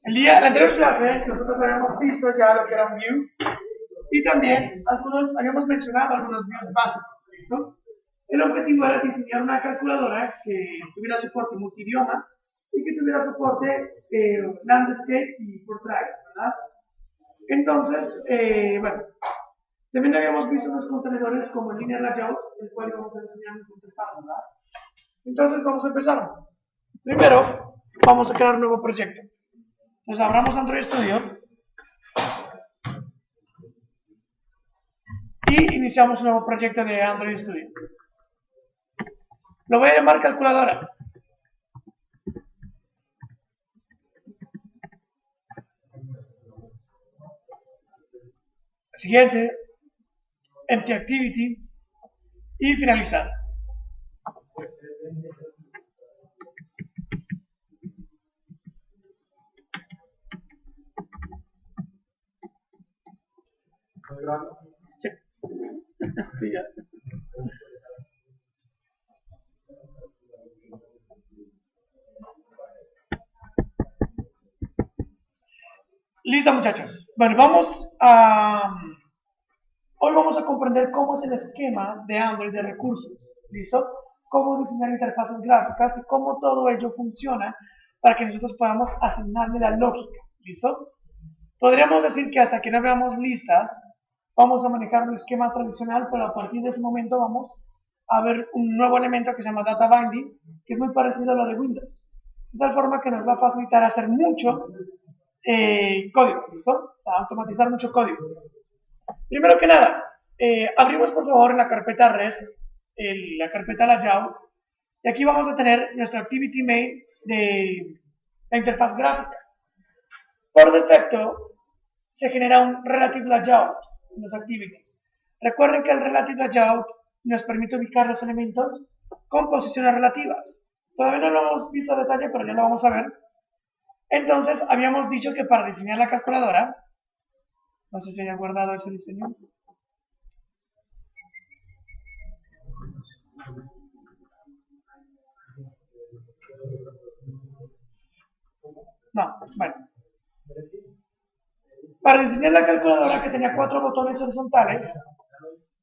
En la anterior clase nosotros habíamos visto ya lo que era un view y también habíamos mencionado algunos views básicos, ¿listo? El objetivo era diseñar una calculadora que tuviera soporte multidioma y que tuviera soporte landscape y portrait, ¿verdad? Entonces, bueno, también habíamos visto unos contenedores como el linear layout, el cual íbamos a diseñar nuestra interfaz, ¿verdad? Entonces vamos a empezar. Primero, vamos a crear un nuevo proyecto. Entonces abramos Android Studio y iniciamos un nuevo proyecto de Android Studio. Lo voy a llamar calculadora. Siguiente, empty activity y finalizar. Sí. Sí, ya. Listo, muchachos. Bueno, hoy vamos a comprender cómo es el esquema de Android de recursos. ¿Listo? Cómo diseñar interfaces gráficas y cómo todo ello funciona para que nosotros podamos asignarle la lógica. ¿Listo? Podríamos decir que hasta que no veamos listas, vamos a manejar un esquema tradicional, pero a partir de ese momento vamos a ver un nuevo elemento que se llama data binding, que es muy parecido a lo de Windows. De tal forma que nos va a facilitar hacer mucho código, ¿listo? O sea, automatizar mucho código. Primero que nada, abrimos por favor en la carpeta res, la carpeta layout, y aquí vamos a tener nuestro activity main de la interfaz gráfica. Por defecto, se genera un relative layout en los activities. Recuerden que el relative layout nos permite ubicar los elementos con posiciones relativas. Todavía no lo hemos visto a detalle, pero ya lo vamos a ver. Entonces, habíamos dicho que para diseñar la calculadora, no sé si haya guardado ese diseño. No, bueno. Para diseñar la calculadora que tenía 4 botones horizontales,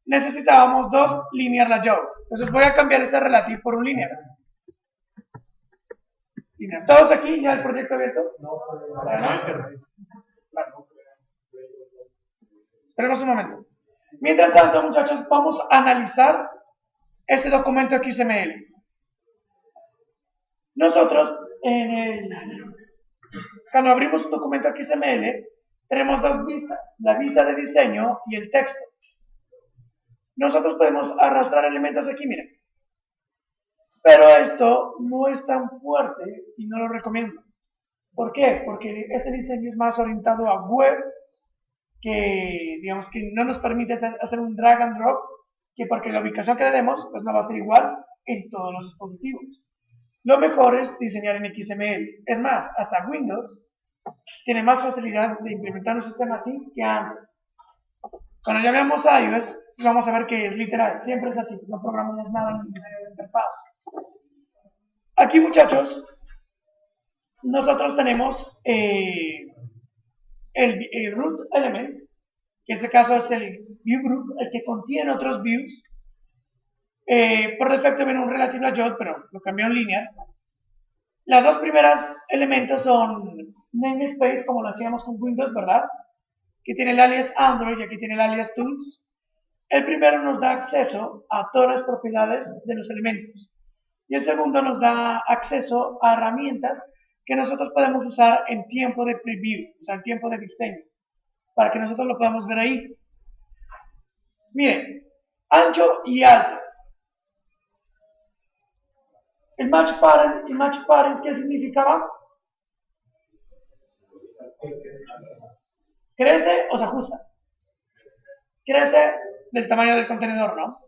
necesitábamos 2 linear layout. Entonces voy a cambiar este relative por un linear. ¿Todos aquí ya el proyecto abierto? No. Esperemos un momento. Mientras tanto, muchachos, vamos a analizar este documento XML. Nosotros, cuando abrimos un documento XML, tenemos dos vistas, la vista de diseño y el texto. Nosotros podemos arrastrar elementos aquí, miren. Pero esto no es tan fuerte y no lo recomiendo. ¿Por qué? Porque este diseño es más orientado a web, que digamos que no nos permite hacer un drag and drop, que porque la ubicación que le demos, pues no va a ser igual en todos los dispositivos. Lo mejor es diseñar en XML. Es más, hasta Windows tiene más facilidad de implementar un sistema así que Android. Cuando ya veamos iOS, vamos a ver que es literal, siempre es así, no programamos nada en el diseño de interfaz. Aquí, muchachos, nosotros tenemos el root element, que en este caso es el view group, el que contiene otros views. Por defecto viene un relative layout, pero lo cambió en línea. Las dos primeras elementos son namespace, como lo hacíamos con Windows, ¿verdad? Que tiene el alias Android y aquí tiene el alias Tools. El primero nos da acceso a todas las propiedades de los elementos. Y el segundo nos da acceso a herramientas que nosotros podemos usar en tiempo de preview, o sea, en tiempo de diseño, para que nosotros lo podamos ver ahí. Miren, ancho y alto. El match parent, ¿qué significaba? ¿Crece o se ajusta? Crece del tamaño del contenedor, ¿no?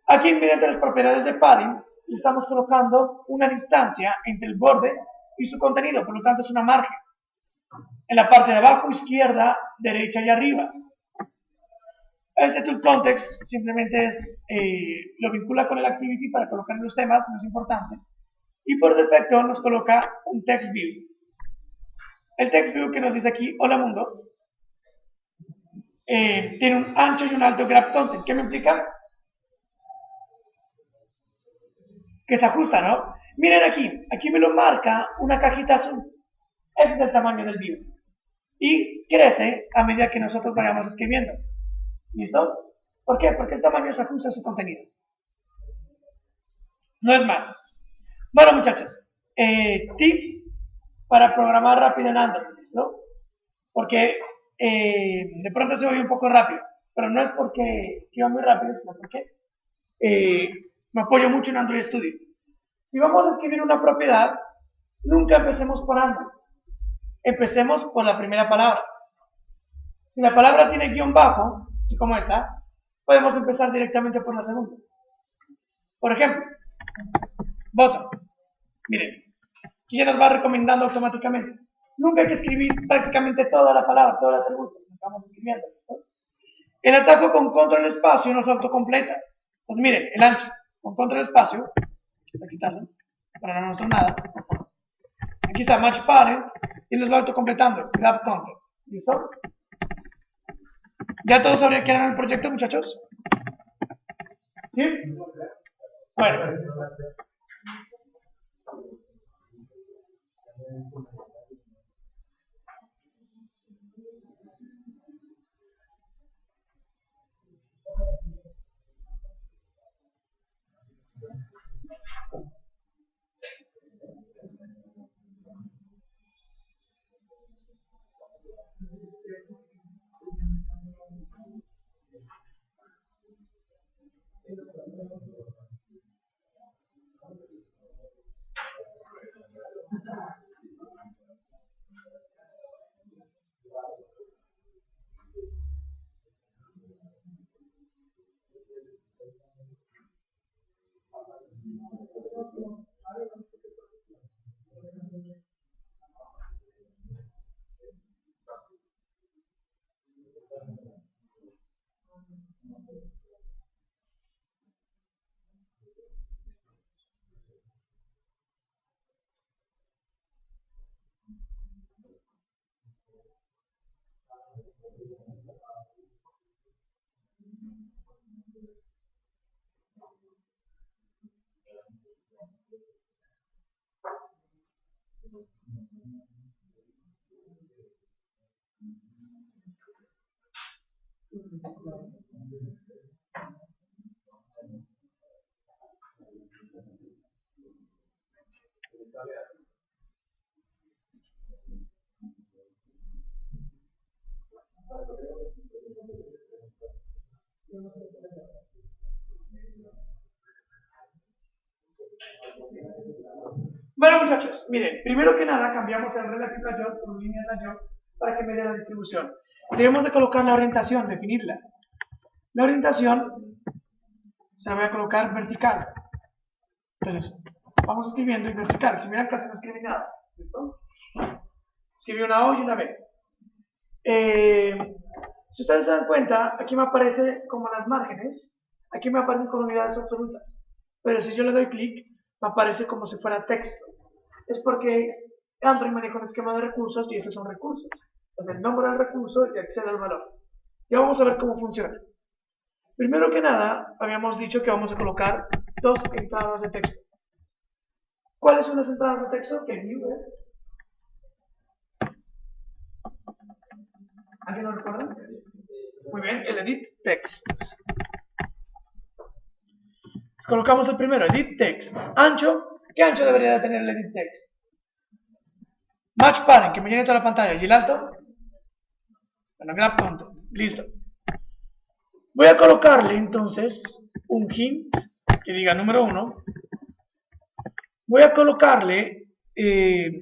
Aquí, mediante las propiedades de padding, le estamos colocando una distancia entre el borde y su contenido, por lo tanto es una margen. En la parte de abajo, izquierda, derecha y arriba. Este toolContext simplemente lo vincula con el activity para colocar los temas, no es importante. y por defecto nos coloca un text view. El text view que nos dice aquí, hola mundo, tiene un ancho y un alto grab content. ¿Qué me implica? Que se ajusta, ¿no? Miren aquí me lo marca una cajita azul. Ese es el tamaño del view. Y crece a medida que nosotros vayamos escribiendo. ¿Listo? ¿Por qué? Porque el tamaño se ajusta a su contenido. No es más. Bueno, muchachos, tips para programar rápido en Android, ¿listo? Porque de pronto se oye un poco rápido, pero no es porque escriba muy rápido, sino porque me apoyo mucho en Android Studio. Si vamos a escribir una propiedad, nunca empecemos por Android. Empecemos por la primera palabra. Si la palabra tiene guión bajo, así como esta, podemos empezar directamente por la segunda. Por ejemplo, bottom. Miren, aquí ya nos va recomendando automáticamente. Nunca hay que escribir prácticamente toda la palabra, toda la atributo, estamos escribiendo, ¿listo? El atajo con control espacio nos autocompleta. Pues miren, el ancho con control espacio, voy a quitarlo para no mostrar nada. Aquí está match parent y nos va autocompletando, grab content, ¿listo? ¿Ya todos sabrían que era el proyecto, muchachos? ¿Sí? Bueno. Bueno, muchachos, miren, primero que nada cambiamos el relative layout por linear layout para que me dé la distribución. Debemos de colocar la orientación, definirla. La orientación se la voy a colocar vertical. Entonces, vamos escribiendo en vertical. Si miran, casi no escribí nada. ¿Listo? Escribí una O y una B. Si ustedes se dan cuenta, aquí me aparece como las márgenes. Aquí me aparecen con unidades absolutas. Pero si yo le doy clic, me aparece como si fuera texto. Es porque Android maneja un esquema de recursos y estos son recursos. Entonces, el nombre del recurso y accede al valor. Ya vamos a ver cómo funciona. Primero que nada, habíamos dicho que vamos a colocar dos entradas de texto. ¿Cuáles son las entradas de texto? Que view es. ¿Alguien lo recuerda? Muy bien, el edit text. Colocamos el primero, edit text. Ancho, ¿qué ancho debería de tener el edit text? Match parent, que me llene toda la pantalla. ¿Y el alto? Bueno, grab content. Listo. Voy a colocarle entonces un hint que diga número 1. Voy a colocarle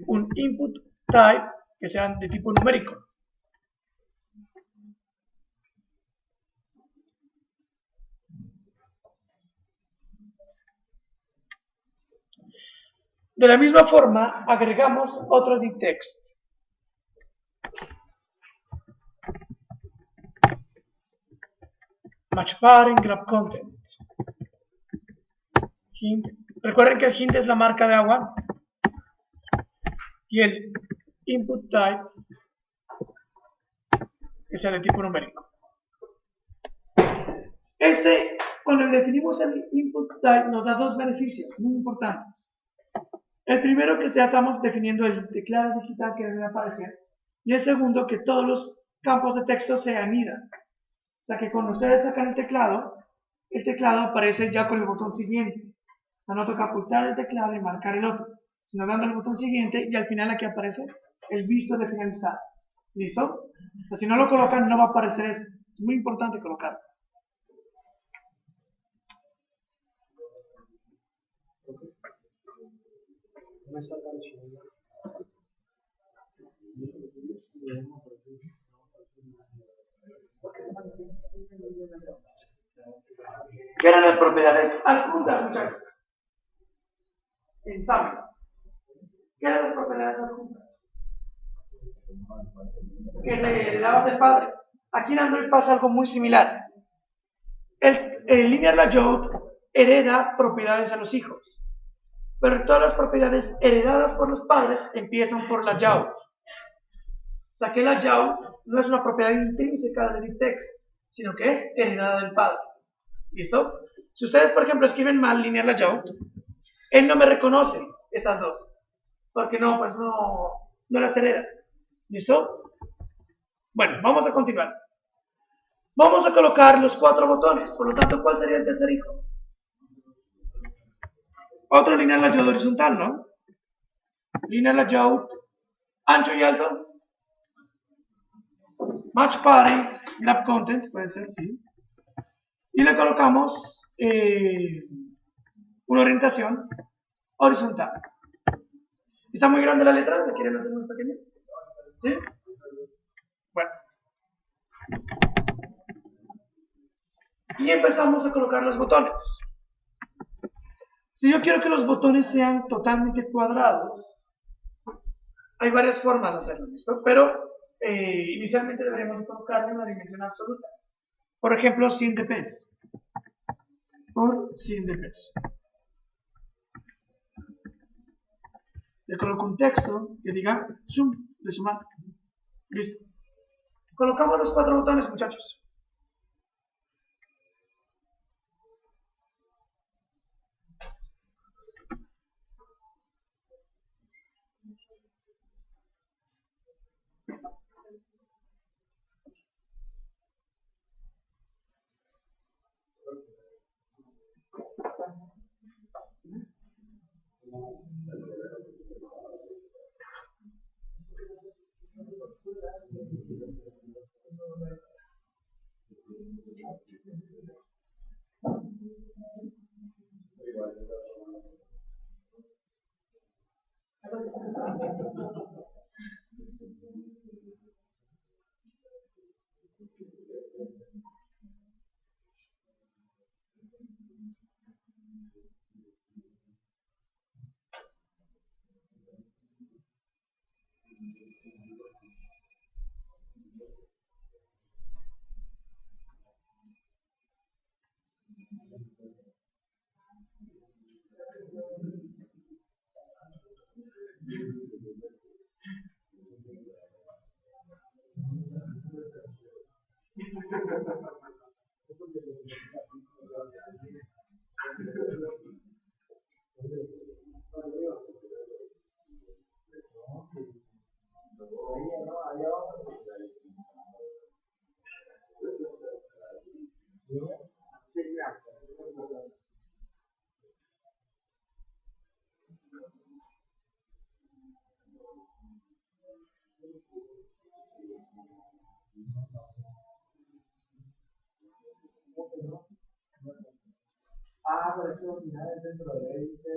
un input type que sea de tipo numérico. De la misma forma, agregamos otro edit text. Match parent, grab content. Hint Recuerden que el hint es la marca de agua y el input type que sea de tipo numérico. Cuando definimos el input type, nos da dos beneficios muy importantes. El primero, que ya estamos definiendo el teclado digital que debe aparecer. Y el segundo, que todos los campos de texto se anidan. O sea que cuando ustedes sacan el teclado aparece ya con el botón siguiente. O sea, no toca ocultar el teclado y marcar el otro, sino dando el botón siguiente y al final aquí aparece el visto de finalizar. ¿Listo? O sea, si no lo colocan, no va a aparecer esto. Es muy importante colocarlo. ¿Qué eran las propiedades adjuntas, muchachos? Ensamble. ¿Qué eran las propiedades adjuntas? Que se heredaban del padre. Aquí en Android pasa algo muy similar. El linear layout hereda propiedades a los hijos, pero todas las propiedades heredadas por los padres empiezan por layout. O sea que layout no es una propiedad intrínseca del edit text, sino que es heredada del padre. ¿Listo? Si ustedes, por ejemplo, escriben mal linear layout, él no me reconoce estas dos, porque no las hereda. ¿Listo? Bueno, vamos a continuar. Vamos a colocar los 4 botones, por lo tanto, ¿cuál sería el tercer hijo? Otro linear layout horizontal, ¿no? Linear layout ancho y alto. Match parent, grab content, puede ser, sí. Y le colocamos una orientación horizontal. ¿Está muy grande la letra? ¿La quieren hacer más pequeña? ¿Sí? Bueno. Y empezamos a colocar los botones. Si yo quiero que los botones sean totalmente cuadrados, hay varias formas de hacerlo, ¿listo? Pero inicialmente deberíamos colocarle una dimensión absoluta. Por ejemplo, 100 dp. Por 100 dp. Le coloco un texto que diga zoom, de sumar. Listo. Colocamos los 4 botones, muchachos. Pero es que al final dentro de él dice,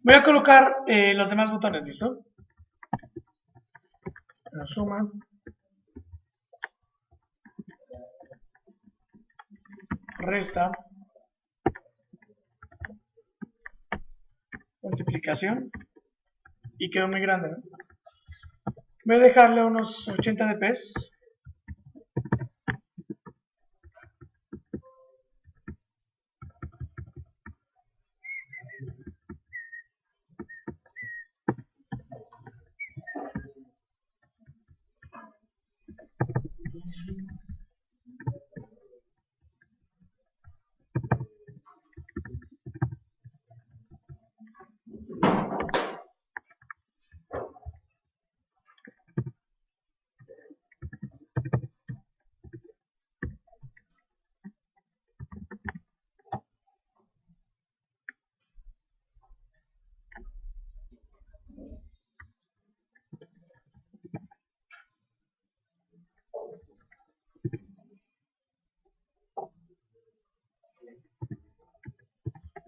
Voy a colocar los demás botones, ¿listo? La suma, resta, multiplicación, y quedó muy grande, ¿no? Voy a dejarle unos 80 dp.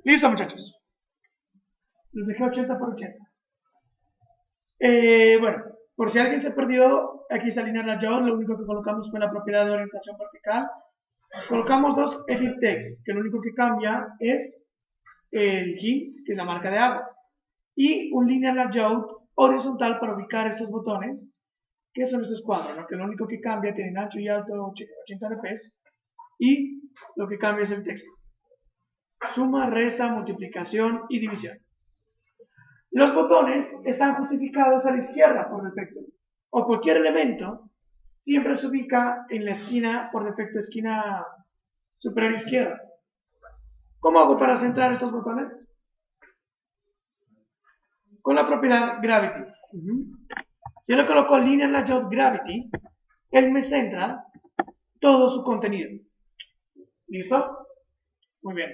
Listo, muchachos. Les dejé 80 por 80. Bueno, por si alguien se perdió, aquí se alinea la JAWS. Lo único que colocamos fue la propiedad de orientación vertical. Colocamos dos edit text, que lo único que cambia es el key, que es la marca de agua, y un linear layout horizontal para ubicar estos botones, que son estos cuadros, ¿no? Que lo único que cambia, tienen ancho y alto 80 dp, y lo que cambia es el texto. Suma, resta, multiplicación y división. Los botones están justificados a la izquierda por defecto, o cualquier elemento siempre se ubica en la esquina, por defecto, esquina superior izquierda. ¿Cómo hago para centrar estos botones? Con la propiedad gravity. Si yo le coloco linear layout gravity, él me centra todo su contenido. ¿Listo? Muy bien.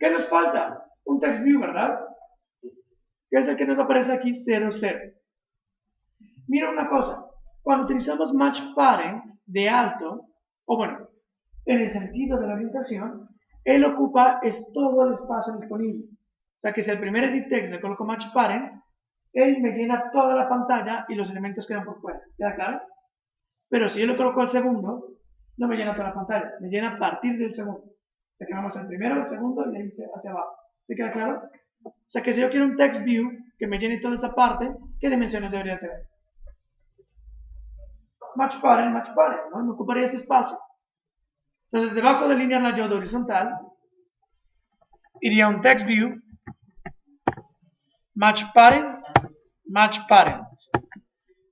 ¿Qué nos falta? Un text view, ¿verdad? Que es el que nos aparece aquí 00. Mira una cosa, cuando utilizamos match parent de alto, o bueno, en el sentido de la orientación, él ocupa todo el espacio disponible. O sea que si al primer edit text le coloco match parent, él me llena toda la pantalla y los elementos quedan por fuera. ¿Queda claro? Pero si yo le coloco al segundo, no me llena toda la pantalla, me llena a partir del segundo. O sea que vamos al primero, al segundo y ahí hacia abajo. ¿Sí queda claro? O sea que si yo quiero un text view que me llene toda esta parte, ¿qué dimensiones debería tener? Match parent, ¿no? Me ocuparía este espacio. Entonces, debajo de linear layout horizontal, iría un text view, match parent.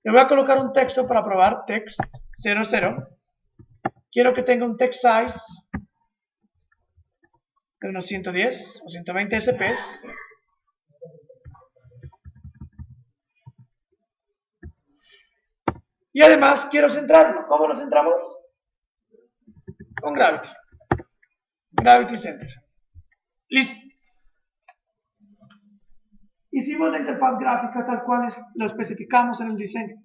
Le voy a colocar un texto para probar, text 00. Quiero que tenga un text size de unos 110 o 120 SPs. Y además quiero centrarlo. ¿Cómo lo centramos? con Gravity. Gravity Center. Listo. Hicimos la interfaz gráfica tal cual lo especificamos en el diseño.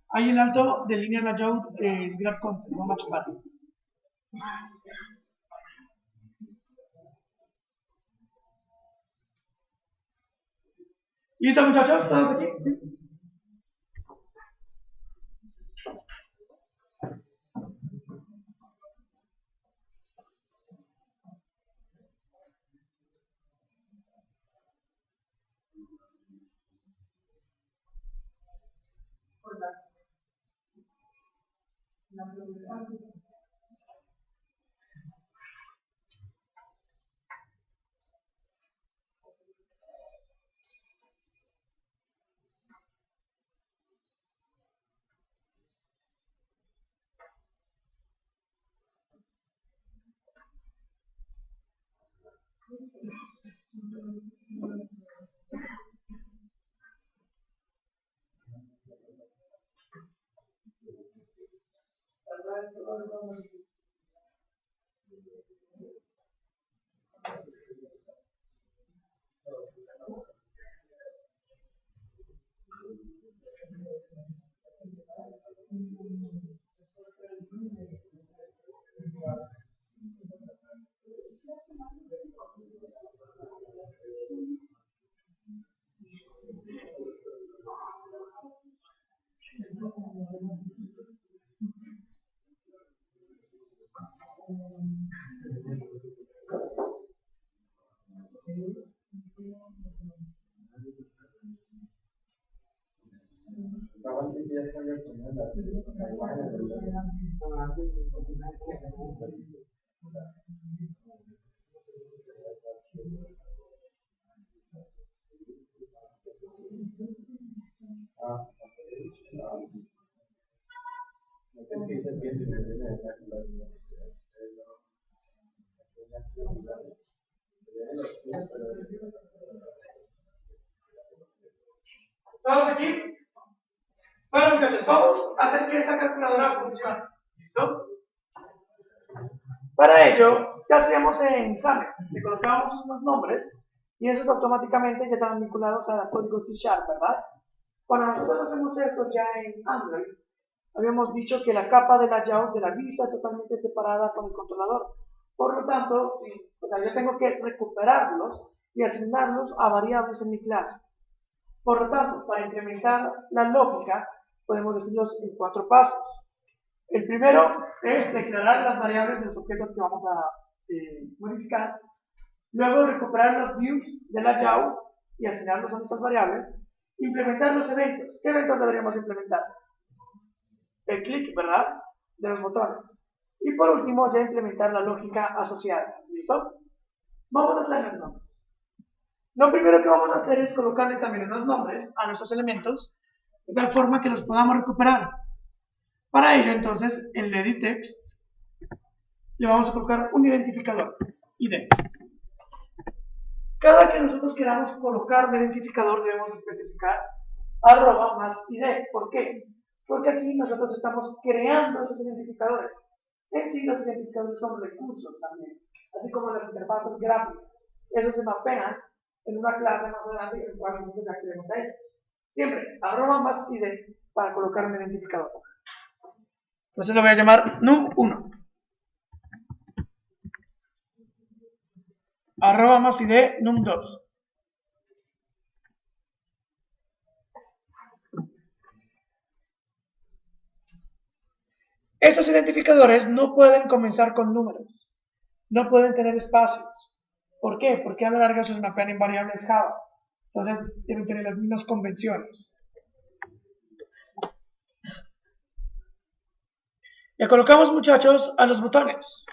Ahí en alto de línea layout es grab content, no match pattern. ¿Listo, muchachos? ¿Todos aquí? ¿Sí? ¿Todos aquí? Bueno, muchachos, vamos a hacer que esta calculadora funcione. ¿Listo? Para ello, ¿qué hacemos en Summit? Le colocamos unos nombres y esos automáticamente ya están vinculados al código C#, ¿verdad? Cuando nosotros hacemos eso ya en Android, habíamos dicho que la capa de layout de la vista es totalmente separada con el controlador. Por lo tanto, yo tengo que recuperarlos y asignarlos a variables en mi clase. Por lo tanto, para implementar la lógica, podemos decirlos en 4 pasos. El primero es declarar las variables de los objetos que vamos a modificar. Luego, recuperar los views de layout y asignarlos a nuestras variables. Implementar los eventos. ¿Qué eventos deberíamos implementar? El clic, ¿verdad? De los botones. Y por último, ya implementar la lógica asociada. ¿Listo? Vamos a hacer los nombres. Lo primero que vamos a hacer es colocarle también unos nombres a nuestros elementos, de tal forma que los podamos recuperar. Para ello, entonces, en el edit text, le vamos a colocar un identificador, ID. Cada que nosotros queramos colocar un identificador, debemos especificar @ más ID. ¿Por qué? Porque aquí nosotros estamos creando esos identificadores. En sí, los identificadores son recursos también, así como las interfaces gráficas. Esos se mapean en una clase más adelante en la cual nosotros accedemos a ellos. Siempre, @ más ID para colocar un identificador. Entonces lo voy a llamar num1. @ más ID num2. Estos identificadores no pueden comenzar con números, no pueden tener espacios. ¿Por qué? Porque a la larga se mapean en variables Java. Entonces deben tener las mismas convenciones. Le colocamos, muchachos, a los botones.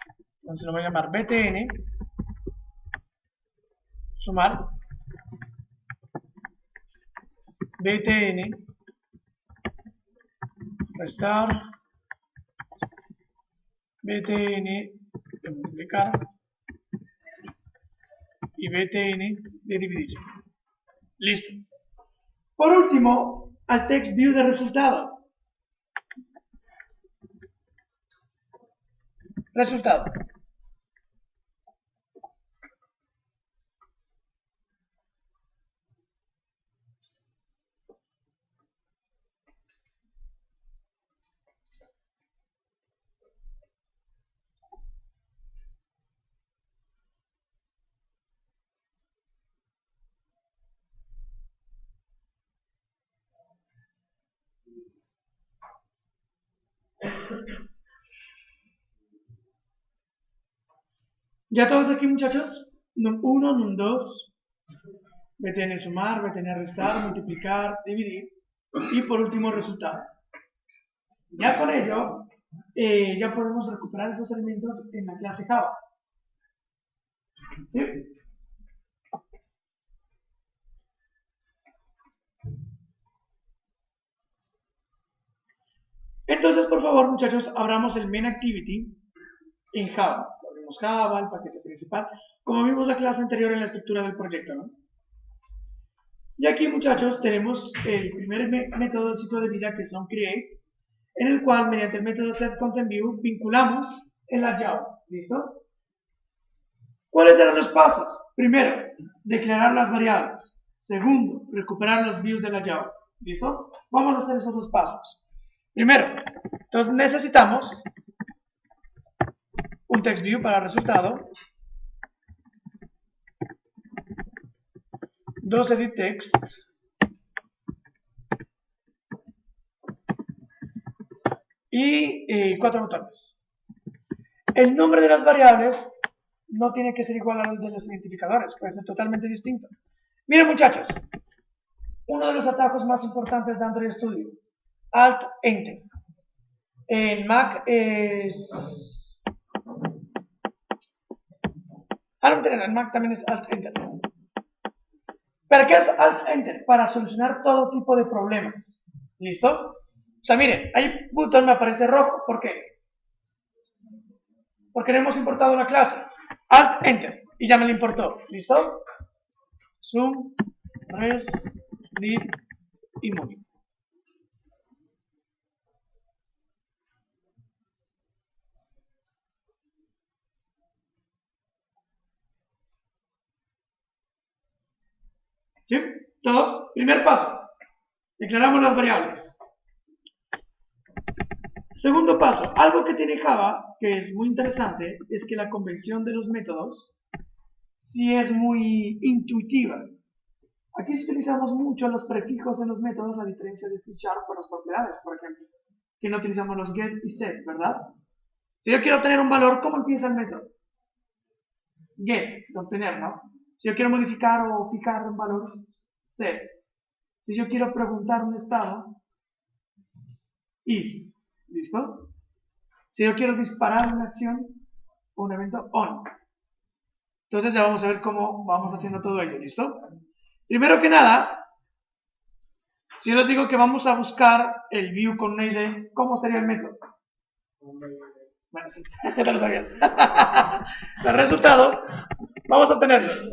Entonces lo voy a llamar btn, sumar, btn, restar, btn de multiplicar y btn de dividir. Listo. Por último, al text view de resultado. Resultado. ¿Ya todos aquí, muchachos? NUM1, NUM2, BTN sumar, BTN restar, multiplicar, dividir y por último resultado. Ya con ello, ya podemos recuperar esos elementos en la clase Java. ¿Sí? Entonces, por favor, muchachos, abramos el main activity en Java. Abrimos Java, el paquete principal, como vimos la clase anterior en la estructura del proyecto, ¿no? Y aquí, muchachos, tenemos el primer método del ciclo de vida, que son create, en el cual, mediante el método setContentView, vinculamos el layout. ¿Listo? ¿Cuáles eran los pasos? Primero, declarar las variables. Segundo, recuperar los views del layout. ¿Listo? Vamos a hacer esos dos pasos. Primero, entonces necesitamos un text view para resultado, dos edit text y 4 botones. El nombre de las variables no tiene que ser igual al de los identificadores, puede ser totalmente distinto. Miren, muchachos, uno de los atajos más importantes de Android Studio, Alt Enter. En Mac es... en Mac también es Alt Enter. ¿Para qué es Alt Enter? Para solucionar todo tipo de problemas. ¿Listo? O sea, miren, ahí botón me aparece rojo. ¿Por qué? Porque no hemos importado la clase. Alt Enter. Y ya me lo importó. ¿Listo? Zoom, res, lid y movie. ¿Sí? ¿Todos? Primer paso. Declaramos las variables. Segundo paso. Algo que tiene Java, que es muy interesante, es que la convención de los métodos sí es muy intuitiva. Aquí sí utilizamos mucho los prefijos en los métodos, a diferencia de C# con las propiedades, por ejemplo, que no utilizamos los get y set, ¿verdad? Si yo quiero obtener un valor, ¿cómo empieza el método? Get, de obtener, ¿no? Si yo quiero modificar o fijar un valor, set. Si yo quiero preguntar un estado, is. ¿Listo? Si yo quiero disparar una acción o un evento, on. Entonces ya vamos a ver cómo vamos haciendo todo ello, ¿listo? Primero que nada, si yo les digo que vamos a buscar el view con una ID, ¿cómo sería el método? Bueno, sí, ya lo sabías. El resultado, vamos a obtenerlos.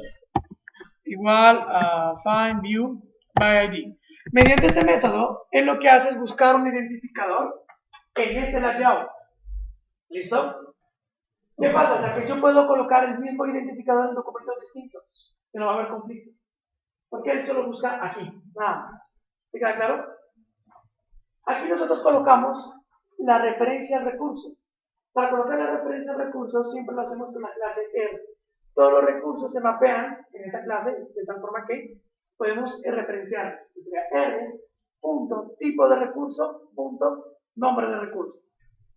Igual a find view by ID. Mediante este método, él lo que hace es buscar un identificador en este layout. ¿Listo? ¿Qué pasa? O sea, que yo puedo colocar el mismo identificador en documentos distintos, que no va a haber conflicto. Porque él solo busca aquí, nada más. ¿Se queda claro? Aquí nosotros colocamos la referencia al recurso. Para colocar la referencia al recurso siempre lo hacemos con la clase R. Todos los recursos se mapean en esta clase de tal forma que podemos referenciar. Sería R, punto, tipo de recurso, punto, nombre de recurso.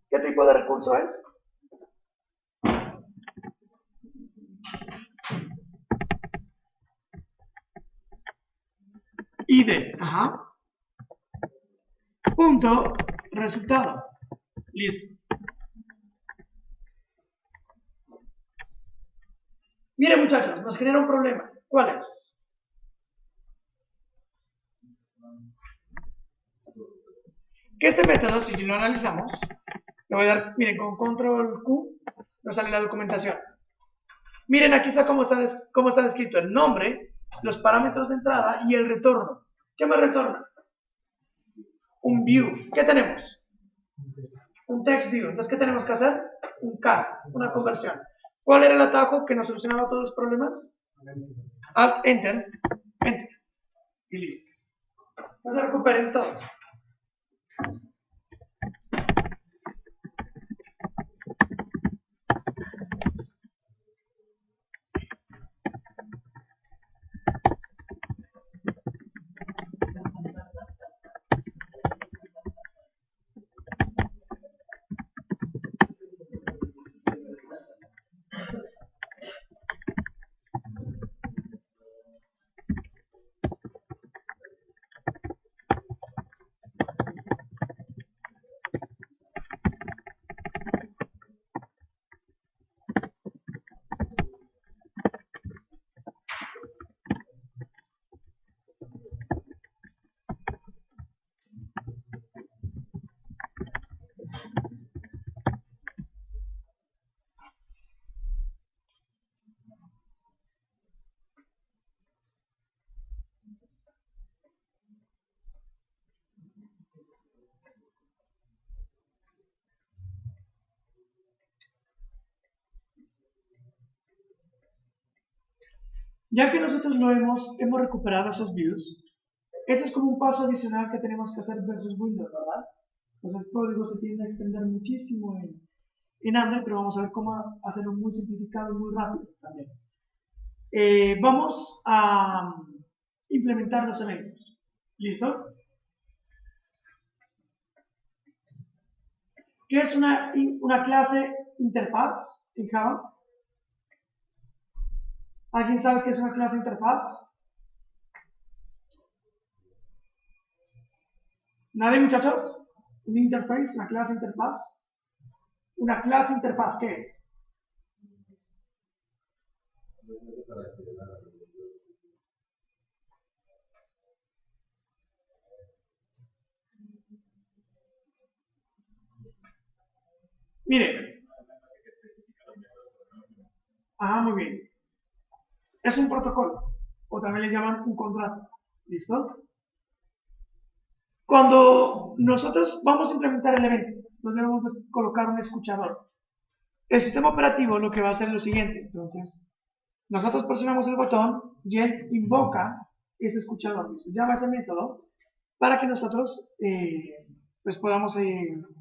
¿Qué tipo de recurso es? ID. Ajá. Punto, resultado. Listo. Miren, muchachos, nos genera un problema. ¿Cuál es? Que este método, si lo analizamos, le voy a dar, miren, con control Q nos sale la documentación. Miren, aquí está cómo está descrito el nombre, los parámetros de entrada y el retorno. ¿Qué me retorna? Un view. ¿Qué tenemos? Un text view. Entonces, ¿qué tenemos que hacer? Un cast, una conversión. ¿Cuál era el atajo que nos solucionaba todos los problemas? Alt, Enter, Enter. Y listo. Entonces recuperen todos. Ya que nosotros hemos recuperado esos views, eso es como un paso adicional que tenemos que hacer versus Windows, ¿verdad? Pues el código se tiende a extender muchísimo en Android, pero vamos a ver cómo hacerlo muy simplificado y muy rápido también. Vamos a implementar los eventos. ¿Listo? ¿Qué es una clase interfaz en Java? ¿Alguien sabe qué es una clase interfaz? ¿Nadie, muchachos? ¿Un interface? ¿Una clase interfaz? ¿Una clase interfaz qué es? Miren. Muy bien. Es un protocolo, o también le llaman un contrato. ¿Listo? Cuando nosotros vamos a implementar el evento, nos debemos colocar un escuchador. El sistema operativo lo que va a hacer es lo siguiente. Entonces, nosotros presionamos el botón y él invoca ese escuchador. Llama ese método para que nosotros pues podamos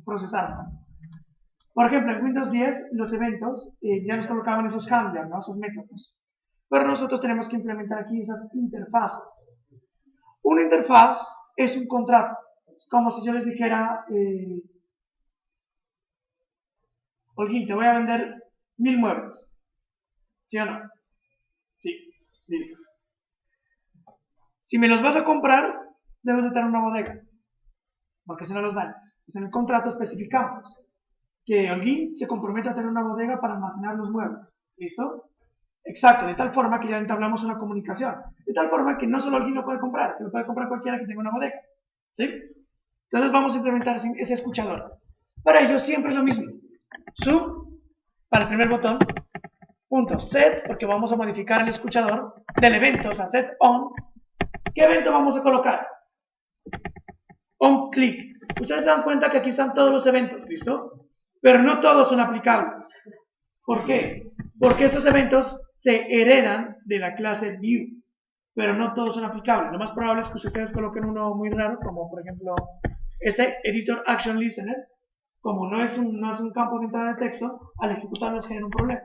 procesarlo. Por ejemplo, en Windows 10 los eventos ya nos colocaban esos handlers, ¿no? Esos métodos. Pero nosotros tenemos que implementar aquí esas interfaces. Una interfaz es un contrato. Es como si yo les dijera, Olguín, te voy a vender 1000 muebles. ¿Sí o no? Sí, listo. Si me los vas a comprar, debes de tener una bodega, porque si no los dañas. Entonces, en el contrato especificamos que Holguín se compromete a tener una bodega para almacenar los muebles. ¿Listo? Exacto, de tal forma que ya entablamos una comunicación. De tal forma que no solo Holguín lo puede comprar, que lo puede comprar cualquiera que tenga una bodega. ¿Sí? Entonces vamos a implementar ese escuchador. Para ello siempre es lo mismo. Sub, para el primer botón, punto set, porque vamos a modificar el escuchador del evento, o sea, set on. ¿Qué evento vamos a colocar? On click. Ustedes se dan cuenta que aquí están todos los eventos, ¿listo? Pero no todos son aplicables. ¿Por qué? Porque esos eventos se heredan de la clase view, pero no todos son aplicables. Lo más probable es que ustedes coloquen uno muy raro, como por ejemplo este editor action listener. Como no es un campo de entrada de texto, al ejecutarlo nos genera un problema.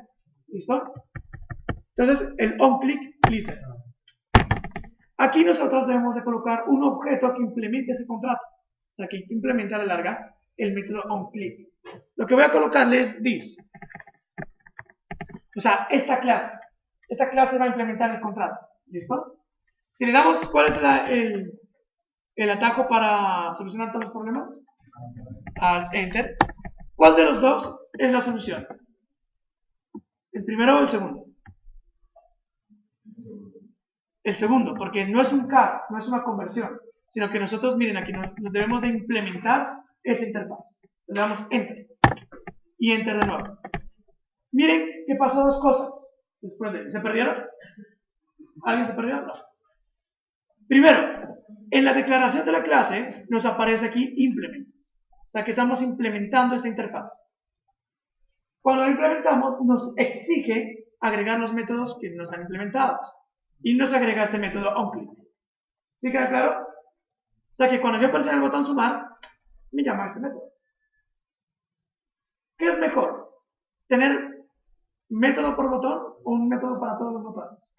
¿Listo? Entonces, el onClick listener. Aquí nosotros debemos de colocar un objeto que implemente ese contrato. O sea, que implemente a la larga el método onClick. Lo que voy a colocarle es this. O sea, esta clase. Esta clase va a implementar el contrato. ¿Listo? Si le damos, ¿cuál es el atajo para solucionar todos los problemas? Al Enter. ¿Cuál de los dos es la solución? ¿El primero o el segundo? El segundo, porque no es un cast, no es una conversión, sino que nosotros, miren, aquí nos debemos de implementar esa interfaz. Le damos Enter. Y Enter de nuevo. Miren que pasó dos cosas después de... ¿Se perdieron? ¿Alguien se perdió? No. Primero, en la declaración de la clase nos aparece aquí implements. O sea que estamos implementando esta interfaz. Cuando lo implementamos, nos exige agregar los métodos que nos han implementado. Y nos agrega este método onClick. ¿Sí queda claro? O sea que cuando yo presiono el botón sumar, me llama este método. ¿Qué es mejor? ¿Tener método por botón o un método para todos los botones?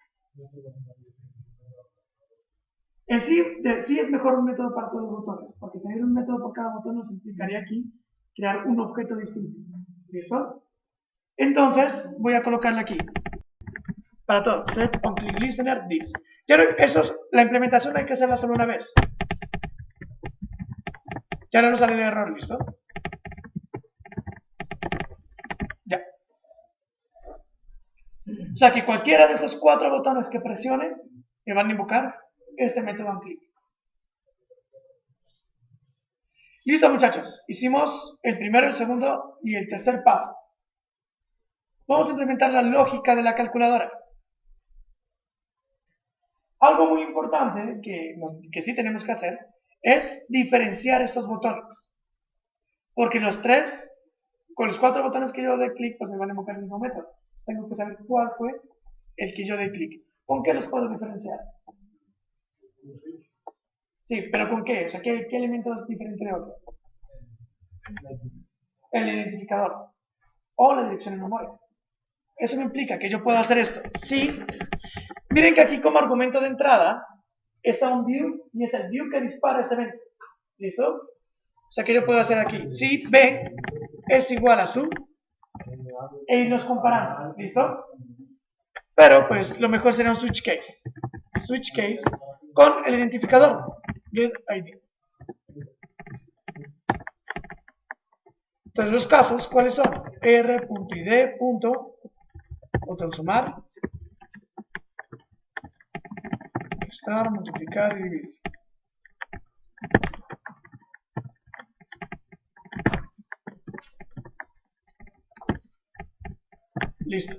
En sí es mejor un método para todos los botones, porque tener un método por cada botón nos implicaría aquí crear un objeto distinto. ¿Listo? Entonces, voy a colocarle aquí. Para todos, set onClickListener this. La implementación hay que hacerla solo una vez. Ya no nos sale el error, ¿listo? Ya. O sea que cualquiera de estos 4 botones que presione me van a invocar este método onClick. Listo, muchachos. Hicimos el primero, el segundo y el tercer paso. Vamos a implementar la lógica de la calculadora. Algo muy importante que sí tenemos que hacer es diferenciar estos botones. Porque con los 4 botones que yo dé clic, pues me van a invocar el mismo método. Tengo que saber cuál fue el que yo dé clic. ¿Con qué los puedo diferenciar? Sí, pero ¿con qué? O sea, ¿qué elemento es diferente de otro? El identificador o la dirección en memoria. Eso me implica que yo puedo hacer esto. Sí, miren que aquí como argumento de entrada está un view y es el view que dispara este evento. ¿Listo? O sea que yo puedo hacer aquí, si B es igual a su e irlos comparando. ¿Listo? Pero pues lo mejor será un switch case. Switch case con el identificador getID. Entonces los casos, ¿cuáles son? r.id. Botón sumar, restar, multiplicar y dividir. Listo.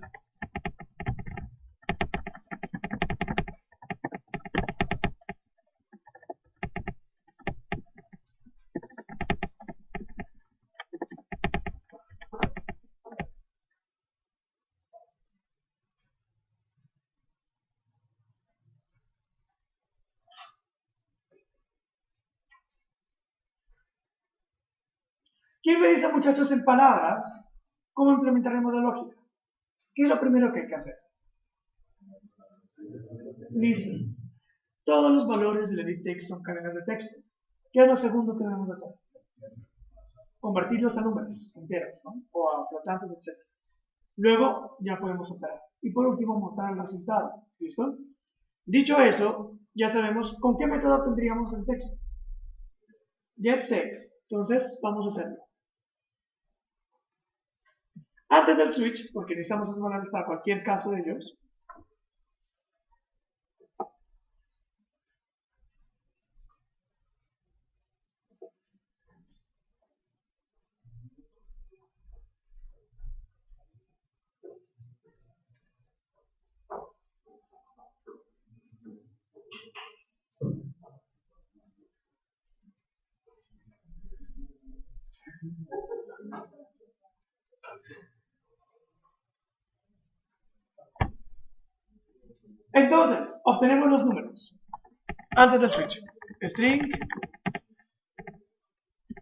¿Quién me dice, muchachos, en palabras, cómo implementaremos la lógica? ¿Qué es lo primero que hay que hacer? Listo. Todos los valores del edit text son cadenas de texto. ¿Qué es lo segundo que debemos hacer? Convertirlos a números enteros, ¿no? O a flotantes, etc. Luego ya podemos operar. Y por último, mostrar el resultado. ¿Listo? Dicho eso, ya sabemos con qué método tendríamos el texto. GetText. Entonces, vamos a hacerlo. Antes del switch, porque necesitamos esos valores para cualquier caso de ellos, entonces, obtenemos los números. Antes del switch, string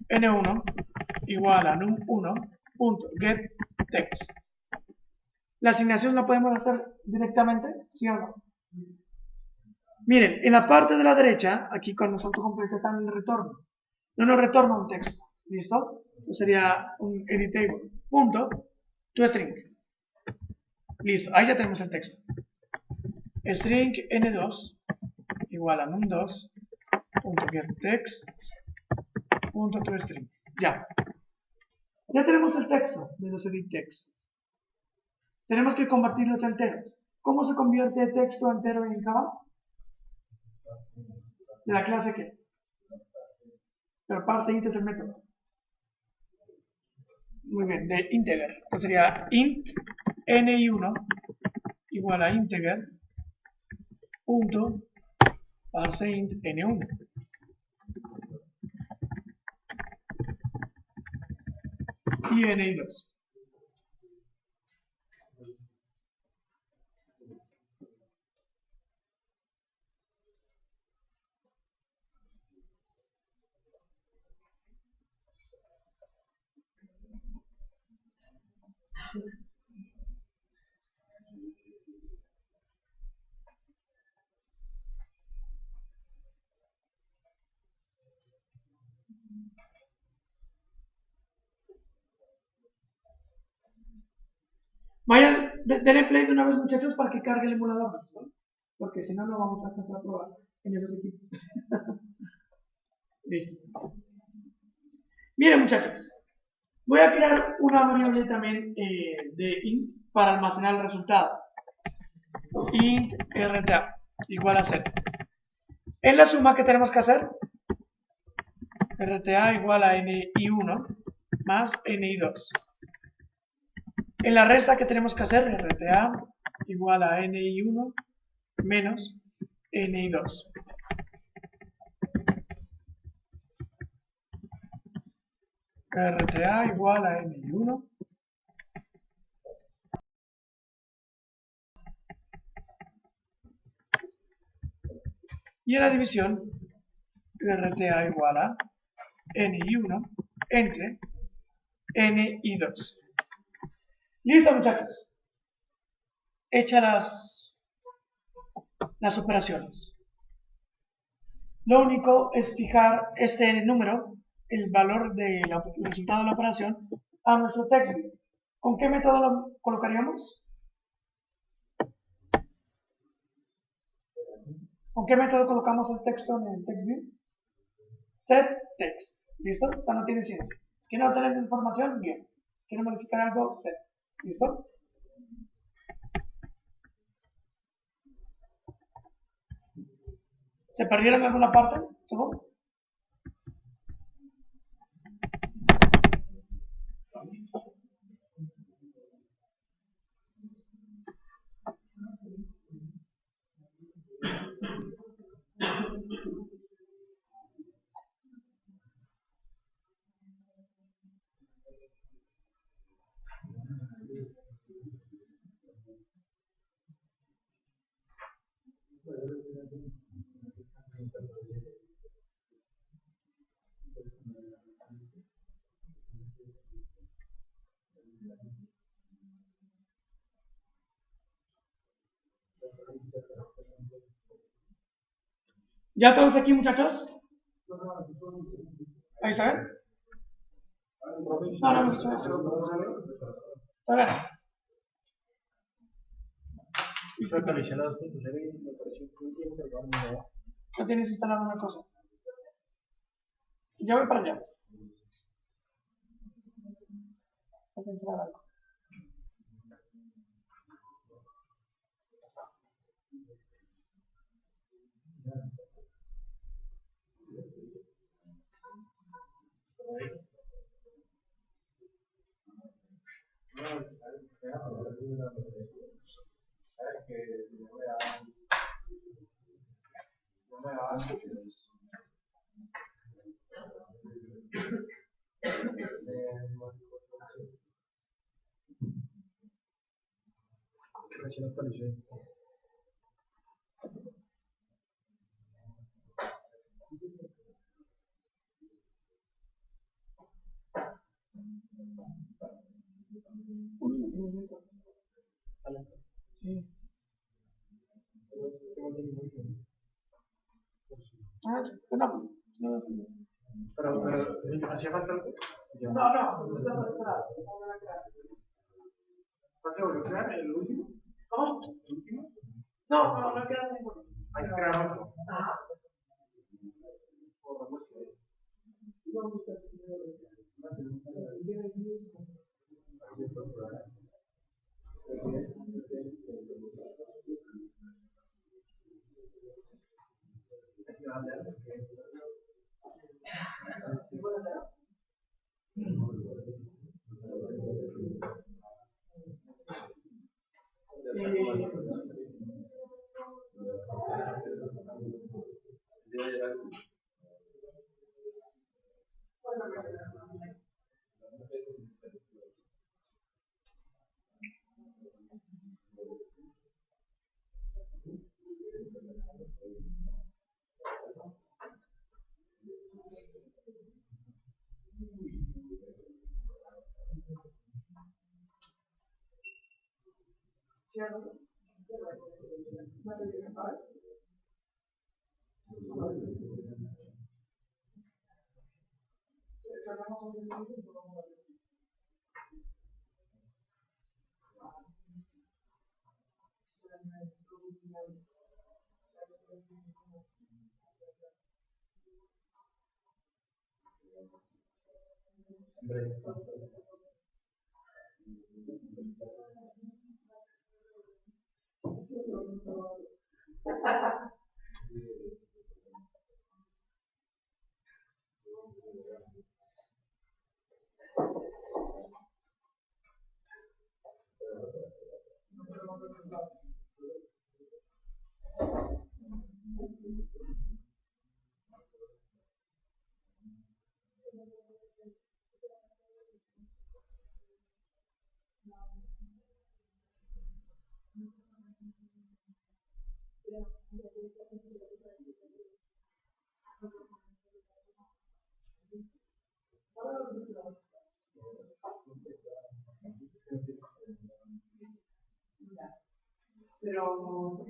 n1 igual a num1.getText. ¿La asignación la podemos hacer directamente? ¿Sí o no? Miren, en la parte de la derecha, aquí cuando los autocompletos están en el retorno, no nos retorna un texto. ¿Listo? Pues sería un editable. Punto, toString. Listo, ahí ya tenemos el texto. String n2 igual a num2.getText.toString. Ya. Ya tenemos el texto de los edit text. Tenemos que convertirlos a enteros. ¿Cómo se convierte de texto a entero en Java? ¿De la clase qué? Pero para siguiente es el método. Muy bien, de integer. Entonces sería int ni1 igual a integer punto parseInt n1. Y n2. Vayan, denle play de una vez, muchachos, para que cargue el emulador, ¿no? Porque si no, no vamos a alcanzar a probar en esos equipos. Listo. Miren, muchachos, voy a crear una variable también de int para almacenar el resultado. Int rta igual a 0. En la suma, ¿qué tenemos que hacer? rta igual a ni1 más ni2. En la resta, ¿qué tenemos que hacer? rta igual a ni1 menos ni2. rta igual a ni1 y en la división rta igual a ni1 entre ni2. Listo, muchachos. Hechas las operaciones. Lo único es fijar este número, el valor del resultado de la operación, a nuestro TextView. ¿Con qué método lo colocaríamos? ¿Con qué método colocamos el texto en el TextView? setText. ¿Listo? O sea, no tiene ciencia. Si quieren obtener información, bien. Si quieren modificar algo, set. ¿Listo? ¿Se perdieron en alguna parte? ¿Seguro? ¿Ya todos aquí, muchachos? ¿Ahí saben? No, muchachos. A ver. No tienes instalado una cosa. Ya voy para allá. Voy a instalar algo. Sí. Ah, no, no, pero hacía falta. No, se cerrado. ¿Cuál se volvió a crear? ¿El último? ¿Cómo? ¿El último? No he creado ninguno. Hay que crear otro. Ajá. Pero,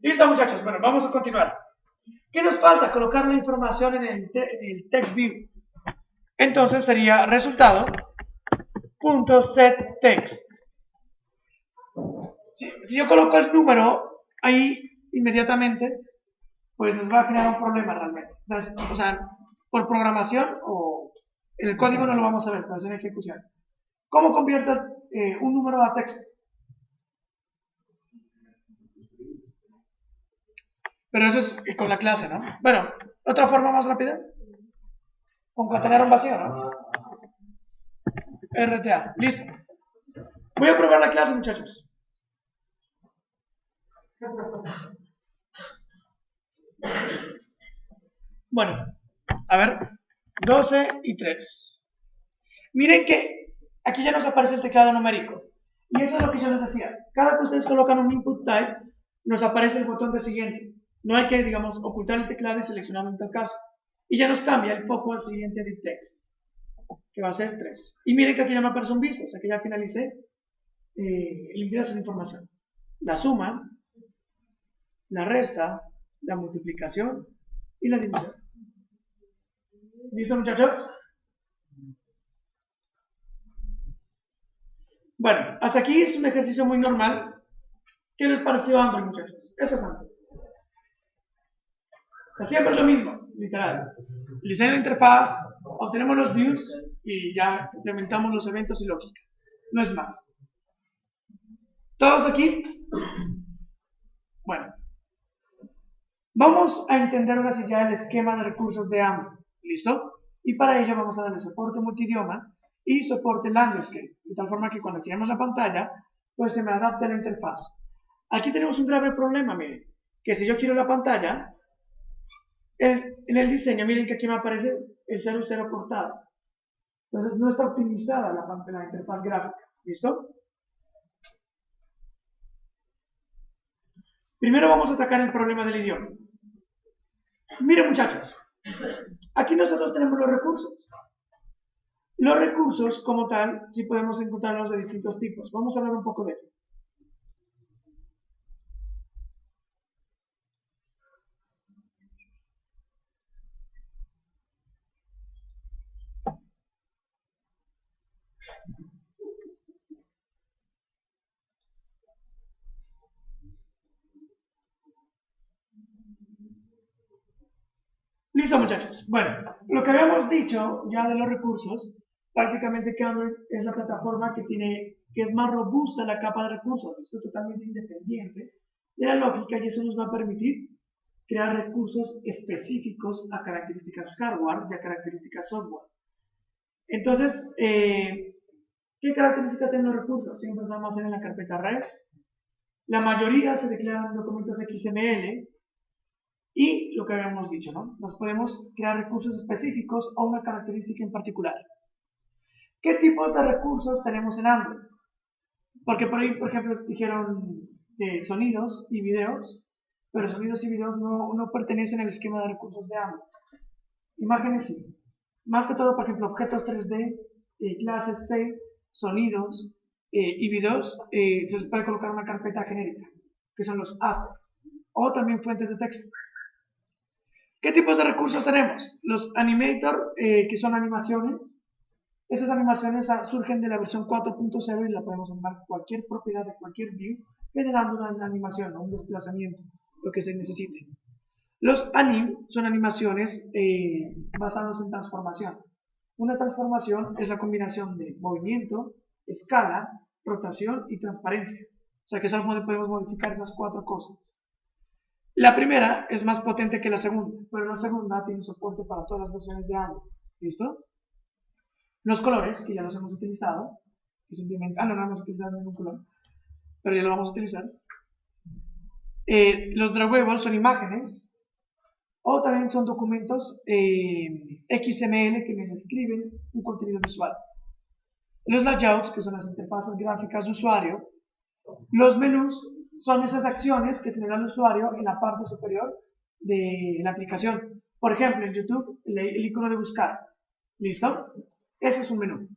listo, muchachos. Bueno, vamos a continuar. ¿Qué nos falta? Colocar la información en el text view. Entonces sería resultado .setText. Si yo coloco el número ahí inmediatamente, pues nos va a generar un problema realmente. O sea, por programación o en el código no lo vamos a ver, pero es en ejecución. ¿Cómo convierto un número a texto? Pero eso es con la clase, ¿no? Bueno, otra forma más rápida. Concatenar un vacío, ¿no? RTA, listo. Voy a probar la clase, muchachos. Bueno, a ver, 12 y 3. Miren que aquí ya nos aparece el teclado numérico. Y eso es lo que yo les decía. Cada que ustedes colocan un input type, nos aparece el botón de siguiente. No hay que, digamos, ocultar el teclado y seleccionarlo en tal caso. Y ya nos cambia el foco al siguiente edit text, que va a ser 3. Y miren que aquí ya me aparece un visto, o sea que ya finalicé el ingreso de información. La suma, la resta, la multiplicación y la división. ¿Listo, muchachos? Bueno, hasta aquí es un ejercicio muy normal. ¿Qué les pareció Android, muchachos? Eso es Android. O sea, siempre es lo mismo, literal. Diseño de interfaz, obtenemos los views y ya implementamos los eventos y lógica. No es más. ¿Todos aquí? Bueno. Vamos a entender ahora sí ya el esquema de recursos de Android. ¿Listo? Y para ello vamos a darle soporte multidioma y soporte landscape, de tal forma que cuando giremos la pantalla, pues se me adapte a la interfaz. Aquí tenemos un grave problema, miren, que si yo quiero la pantalla, en el diseño, miren que aquí me aparece el 00 cortado. Entonces no está optimizada la interfaz gráfica. ¿Listo? Primero vamos a atacar el problema del idioma. Miren, muchachos, aquí nosotros tenemos los recursos. Los recursos, como tal, sí podemos encontrarlos de distintos tipos. Vamos a hablar un poco de ello. Listo, muchachos. Bueno, lo que habíamos dicho ya de los recursos, prácticamente que Android es la plataforma que es más robusta la capa de recursos, esto es totalmente independiente de la lógica y eso nos va a permitir crear recursos específicos a características hardware y a características software. Entonces, ¿qué características tienen los recursos? Siempre se almacenan en la carpeta res. La mayoría se declaran documentos XML. Y lo que habíamos dicho, ¿no? Nos podemos crear recursos específicos a una característica en particular. ¿Qué tipos de recursos tenemos en Android? Porque por ahí, por ejemplo, dijeron sonidos y videos, pero sonidos y videos no pertenecen al esquema de recursos de Android. Imágenes sí. Más que todo, por ejemplo, objetos 3D, clases C, sonidos y videos, se les puede colocar una carpeta genérica, que son los assets, o también fuentes de texto. ¿Qué tipos de recursos tenemos? Los animator, que son animaciones. Esas animaciones surgen de la versión 4.0 y la podemos llamar cualquier propiedad de cualquier view, generando una animación o un desplazamiento, lo que se necesite. Los anim son animaciones basadas en transformación. Una transformación es la combinación de movimiento, escala, rotación y transparencia. O sea que solo podemos modificar esas cuatro cosas. La primera es más potente que la segunda, pero la segunda tiene soporte para todas las versiones de Android. ¿Listo? Los colores, que ya los hemos utilizado, que simplemente, no hemos utilizado ningún color, pero ya lo vamos a utilizar. Los drawables son imágenes, o también son documentos XML que me describen un contenido visual. Los layouts, que son las interfaces gráficas de usuario. Los menús son esas acciones que se le da al usuario en la parte superior de la aplicación. Por ejemplo, en YouTube, el icono de buscar. ¿Listo? Ese es un menú.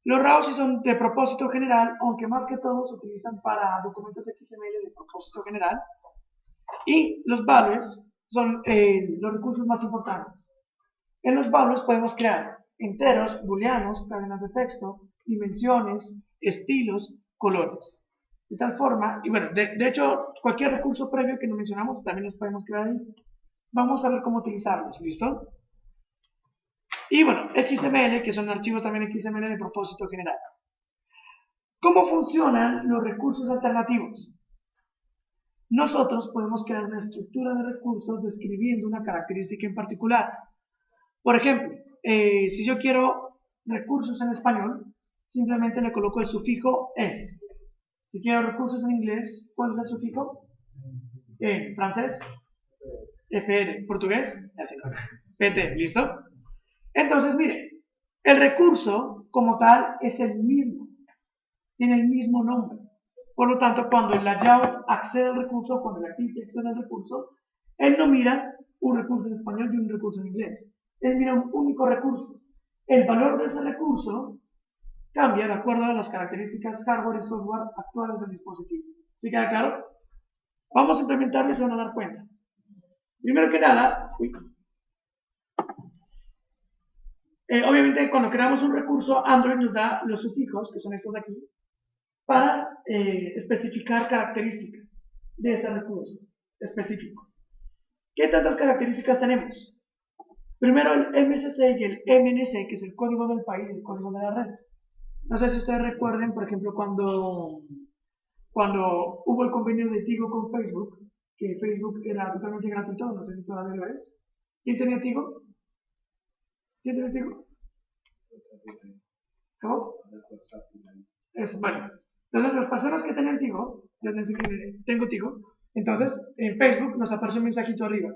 Los RAWs sí son de propósito general, aunque más que todo se utilizan para documentos XML de propósito general. Y los values son los recursos más importantes. En los values podemos crear enteros, booleanos, cadenas de texto, dimensiones, estilos, colores. De tal forma, y bueno, de hecho, cualquier recurso previo que no mencionamos también los podemos crear ahí. Vamos a ver cómo utilizarlos, ¿listo? Y bueno, XML, que son archivos también XML de propósito general. ¿Cómo funcionan los recursos alternativos? Nosotros podemos crear una estructura de recursos describiendo una característica en particular. Por ejemplo, si yo quiero recursos en español, simplemente le coloco el sufijo es. Si quiero recursos en inglés, ¿cuál es el sufijo? Francés, FR, portugués, así. PT, ¿listo? Entonces, mire, el recurso como tal es el mismo, tiene el mismo nombre. Por lo tanto, cuando el layout accede al recurso, cuando el activity accede al recurso, él no mira un recurso en español y un recurso en inglés. Él mira un único recurso. El valor de ese recurso cambia de acuerdo a las características hardware y software actuales del dispositivo. ¿Sí queda claro? Vamos a implementarlo y se van a dar cuenta. Primero que nada, obviamente cuando creamos un recurso, Android nos da los sufijos, que son estos de aquí, para especificar características de ese recurso específico. ¿Qué tantas características tenemos? Primero el MSC y el MNC, que es el código del país, el código de la red. No sé si ustedes recuerden, por ejemplo, cuando hubo el convenio de Tigo con Facebook, que Facebook era totalmente gratuito, no sé si todavía lo es. ¿Quién tenía Tigo? ¿Quién tenía Tigo? ¿Cómo? Eso, bueno. Entonces, las personas que tenían Tigo, yo tengo Tigo, entonces en Facebook nos apareció un mensajito arriba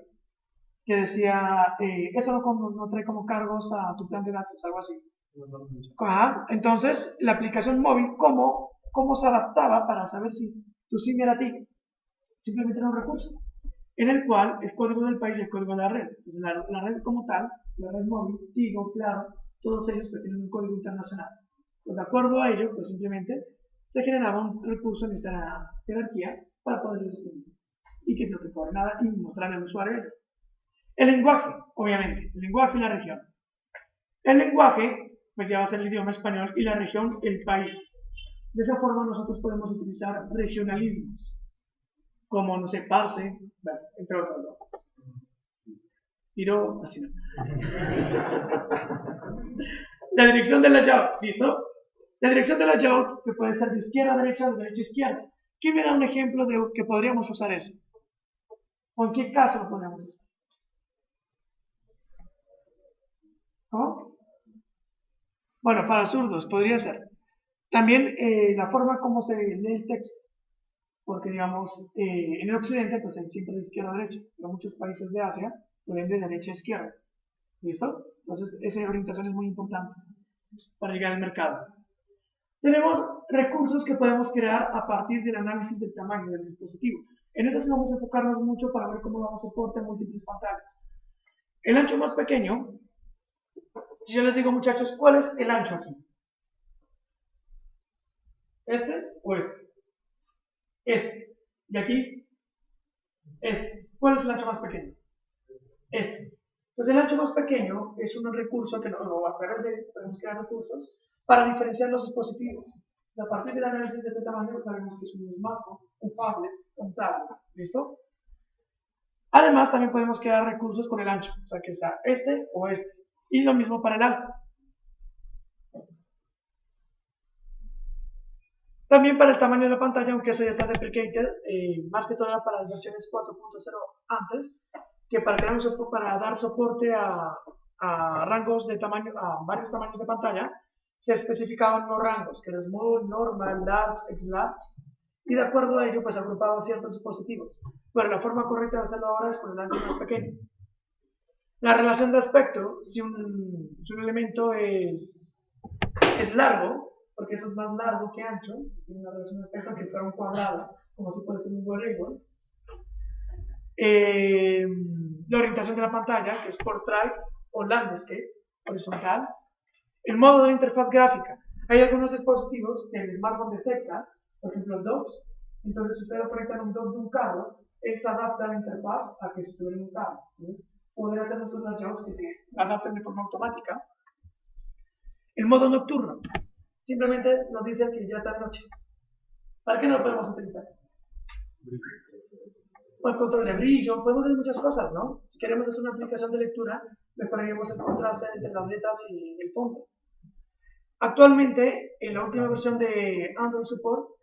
que decía, eso no trae como cargos a tu plan de datos, algo así. Ajá. Entonces, la aplicación móvil, ¿cómo se adaptaba para saber si tu Similarity simplemente era un recurso en el cual el código del país y el código de la red. Entonces la red como tal, la red móvil, Tigo, Claro, todos ellos pues tienen un código internacional. Pues de acuerdo a ello, pues simplemente se generaba un recurso en esta jerarquía para poder distinguir y que no te cobre nada y mostrar al usuario ello. El lenguaje, obviamente, el lenguaje y la región. El lenguaje, pues ya va a ser el idioma español y la región, el país. De esa forma nosotros podemos utilizar regionalismos, como, no sé, parse, bueno, entre otros, ¿no? Tiro, así no. La dirección del layout, ¿listo? La dirección del layout, que puede ser de izquierda a derecha o de derecha a izquierda. ¿Quién me da un ejemplo de que podríamos usar eso? ¿O en qué caso lo podríamos usar? ¿Cómo? Bueno, para zurdos podría ser. También la forma como se lee el texto. Porque, digamos, en el occidente, pues es siempre de izquierda a derecha. Pero muchos países de Asia lo ven de derecha a izquierda. ¿Listo? Entonces, esa orientación es muy importante para llegar al mercado. Tenemos recursos que podemos crear a partir del análisis del tamaño del dispositivo. En eso sí vamos a enfocarnos mucho para ver cómo damos soporte a múltiples pantallas. El ancho más pequeño, si yo les digo, muchachos, ¿cuál es el ancho aquí? ¿Este o este? Este. Y aquí, este. ¿Cuál es el ancho más pequeño? Este. Entonces el ancho más pequeño es un recurso que a través de podemos crear recursos para diferenciar los dispositivos. A partir del análisis de este tamaño sabemos que es un smartphone, un tablet, un tablet. ¿Listo? Además también podemos crear recursos con el ancho, o sea que sea este o este. Y lo mismo para el alto. También para el tamaño de la pantalla, aunque eso ya está deprecated, más que todo para las versiones 4.0 antes, que para dar soporte a rangos de tamaño, a varios tamaños de pantalla, se especificaban unos rangos, que era Small, Normal, Large, X-Large, y de acuerdo a ello, pues agrupaban ciertos dispositivos. Pero la forma correcta de hacerlo ahora es con el ancho más pequeño. La relación de aspecto, si un elemento es largo, porque eso es más largo que ancho, tiene una relación de aspecto que fuera un cuadrado, como si puede ser un voleibol. La orientación de la pantalla, que es portrait o landscape, horizontal. El modo de la interfaz gráfica. Hay algunos dispositivos que el smartphone detecta, por ejemplo el DOCS. Entonces, si ustedes conectan un DOCS de un carro, él se adapta a la interfaz a que se estuviera en un carro. ¿Ves? Poder hacer nuestros layouts que se adapten de forma automática. El modo nocturno. Simplemente nos dice que ya está de noche. ¿Para qué no lo podemos utilizar? O el control de brillo, podemos hacer muchas cosas, ¿no? Si queremos hacer una aplicación de lectura, mejoraríamos el contraste entre las letras y el fondo. Actualmente, en la última versión de Android Support,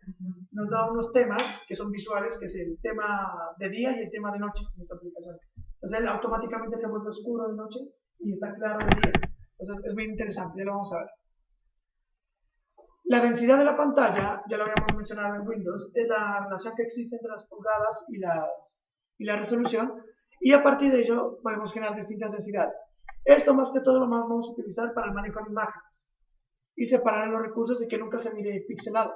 nos da unos temas que son visuales, que es el tema de día y el tema de noche en esta aplicación. Entonces, él automáticamente se vuelve oscuro de noche y está claro de día. Entonces, es muy interesante, ya lo vamos a ver. La densidad de la pantalla, ya lo habíamos mencionado en Windows, es la relación que existe entre las pulgadas y la resolución, y a partir de ello podemos generar distintas densidades. Esto más que todo lo más vamos a utilizar para el manejo de imágenes y separar los recursos y que nunca se mire pixelado.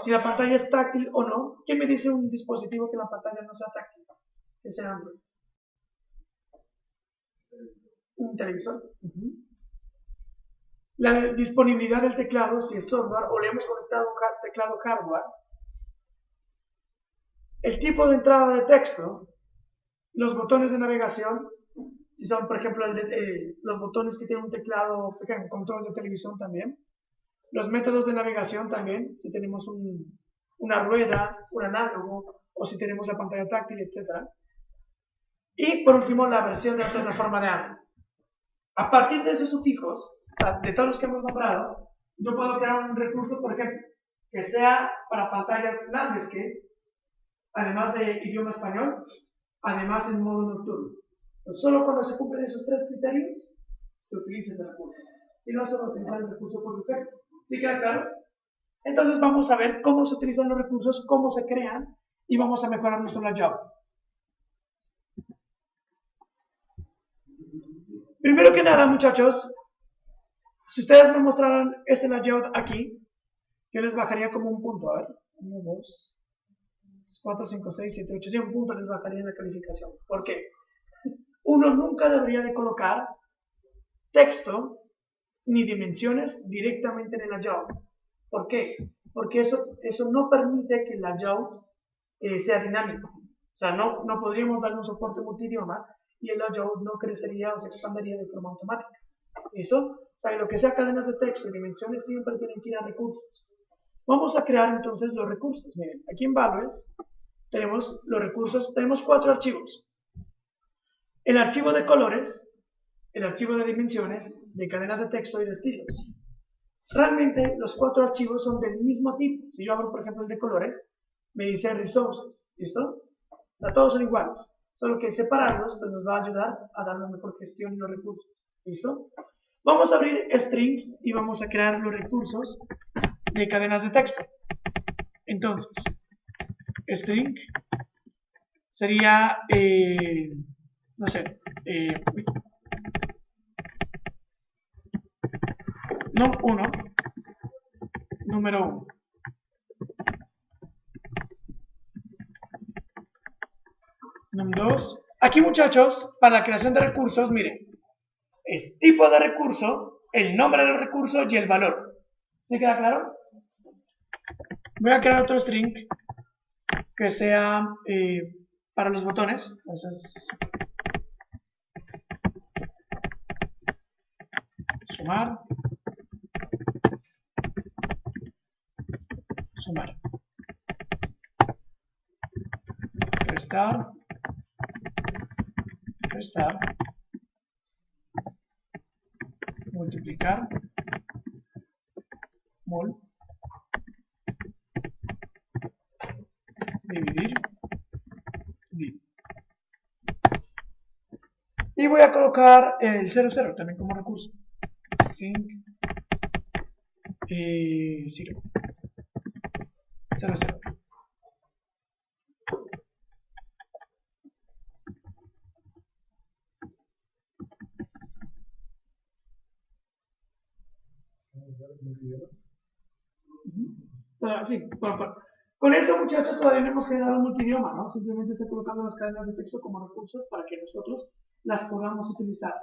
Si la pantalla es táctil o no, ¿quién me dice un dispositivo que la pantalla no sea táctil? Que sea Android. Un televisor. La disponibilidad del teclado, si es software o le hemos conectado un teclado hardware. El tipo de entrada de texto, los botones de navegación, si son, por ejemplo, los botones que tienen un teclado pequeño, un control de televisión también. Los métodos de navegación también, si tenemos una rueda, un análogo, o si tenemos la pantalla táctil, etc. Y por último, la versión de la plataforma de Android. A partir de esos sufijos, o sea, de todos los que hemos nombrado, yo puedo crear un recurso, por ejemplo, que sea para pantallas landscape, además de idioma español, además en modo nocturno. Pero solo cuando se cumplen esos tres criterios, se utiliza ese recurso. Si no, se va a utilizar el recurso por defecto. ¿Sí queda claro? Entonces vamos a ver cómo se utilizan los recursos, cómo se crean, y vamos a mejorar nuestro layout. Primero que nada, muchachos, si ustedes me mostraran este layout aquí, yo les bajaría como un punto. A ver, 1, 2, 4, 5, 6, 7, 8, 100 puntos les bajaría en la calificación. ¿Por qué? Uno nunca debería de colocar texto ni dimensiones directamente en el layout. ¿Por qué? Porque eso no permite que el layout sea dinámico. O sea, no podríamos darle un soporte multidioma y el layout no crecería o se expandería de forma automática. ¿Listo? O sea, lo que sea cadenas de texto y dimensiones siempre tienen que ir a recursos. Vamos a crear entonces los recursos. Miren, aquí en Values tenemos los recursos, tenemos 4 archivos. El archivo de colores, el archivo de dimensiones, de cadenas de texto y de estilos. Realmente los 4 archivos son del mismo tipo. Si yo abro, por ejemplo, el de colores, me dice resources, ¿listo? O sea, todos son iguales. Solo que separarlos pues, nos va a ayudar a dar una mejor gestión en los recursos, ¿listo? Vamos a abrir strings y vamos a crear los recursos de cadenas de texto. Entonces, string sería, no sé, num1, número 1. Num2. Aquí, muchachos, para la creación de recursos, miren, es tipo de recurso, el nombre del recurso y el valor. ¿Sí queda claro? Voy a crear otro string que sea para los botones. Entonces, sumar. Restar, multiplicar, mul, dividir, div. Y voy a colocar el 00 también como recurso. String 0. 00. Sí, con eso, muchachos, todavía no hemos generado un multidioma, ¿no? Simplemente estoy colocando las cadenas de texto como recursos para que nosotros las podamos utilizar.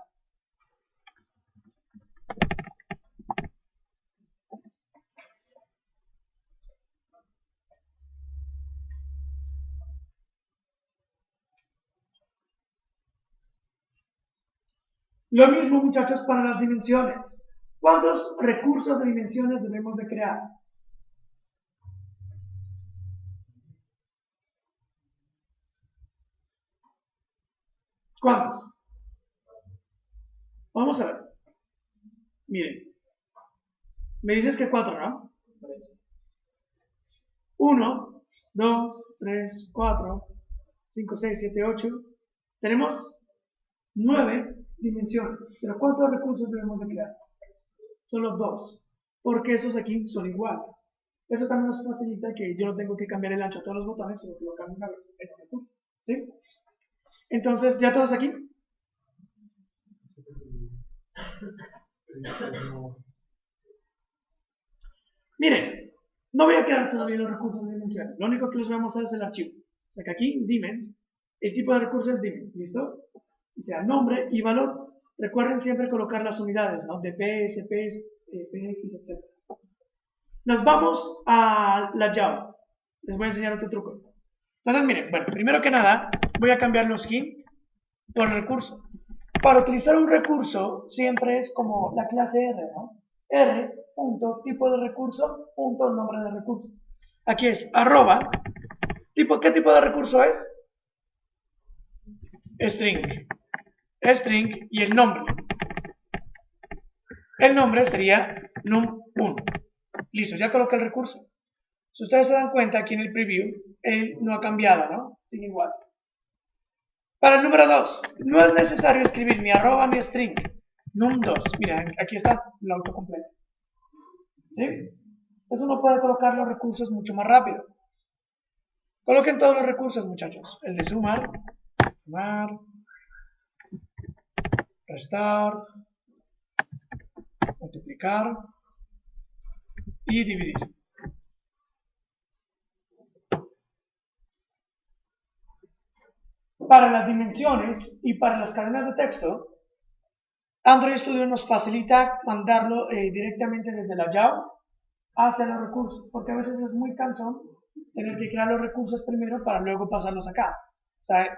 Lo mismo, muchachos, para las dimensiones. ¿Cuántos recursos de dimensiones debemos de crear? ¿Cuántos? Vamos a ver. Miren. Me dices que 4, ¿no? 1, 2, 3, 4, 5, 6, 7, 8. Tenemos 9 dimensiones. Pero ¿cuántos recursos debemos de crear? Solo 2. Porque esos aquí son iguales. Eso también nos facilita que yo no tengo que cambiar el ancho de todos los botones, sino que lo cambio una vez en el recurso. ¿Sí? Entonces, ¿ya todos aquí? Miren, no voy a crear todavía los recursos de dimensiones. Lo único que les voy a mostrar es el archivo. O sea que aquí, dimens, el tipo de recurso es dimen, ¿listo? O sea, nombre y valor. Recuerden siempre colocar las unidades, ¿no? DP, SP, PX, etc. Nos vamos a la Java. Les voy a enseñar otro truco. Entonces, miren, bueno, primero que nada, voy a cambiar los hint por recurso. Para utilizar un recurso, siempre es como la clase R, ¿no? R, punto, tipo de recurso, punto, nombre de recurso. Aquí es arroba, ¿qué tipo de recurso es? String. String y el nombre. El nombre sería num1. Listo, ya coloqué el recurso. Si ustedes se dan cuenta, aquí en el preview, él no ha cambiado, ¿no? Sigue igual. Para el número 2, no es necesario escribir ni arroba ni string. Num2, miren, aquí está el autocompleto. ¿Sí? Entonces uno puede colocar los recursos mucho más rápido. Coloquen todos los recursos, muchachos. El de sumar, restar, multiplicar y dividir. para las dimensiones y para las cadenas de texto, Android Studio nos facilita mandarlo directamente desde la Java hacia los recursos, porque a veces es muy cansón tener que crear los recursos primero para luego pasarlos acá. O sea,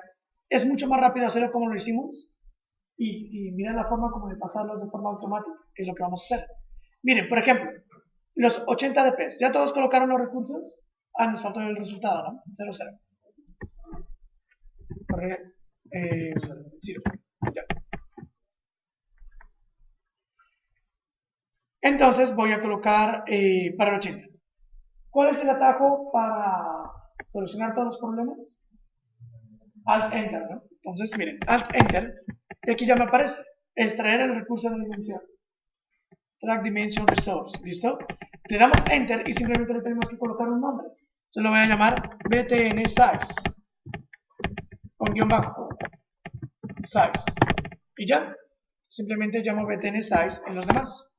es mucho más rápido hacerlo como lo hicimos y miren la forma como de pasarlos de forma automática, que es lo que vamos a hacer. Miren, por ejemplo, los 80 dps, ¿ya todos colocaron los recursos? Ah, nos faltó el resultado, ¿no? 0, 0. Sí, ya. Entonces voy a colocar para el 80. ¿Cuál es el atajo para solucionar todos los problemas? Alt Enter, ¿no? Entonces, miren, Alt Enter, y aquí ya me aparece, extraer el recurso de dimensión. Extract Dimension Resource, ¿listo? Le damos Enter y simplemente le tenemos que colocar un nombre. Yo lo voy a llamar BTN Size, con guión bajo, Size. Y ya, simplemente llamo BTN Size en los demás.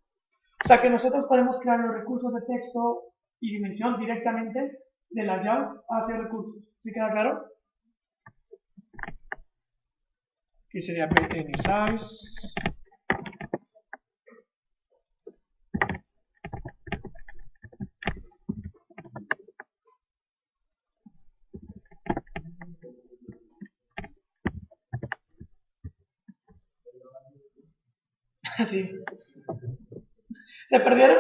O sea que nosotros podemos crear los recursos de texto y dimensión directamente de la Java hacia recursos. ¿Sí queda claro? Aquí sería BTN Size. Así. ¿Se perdieron?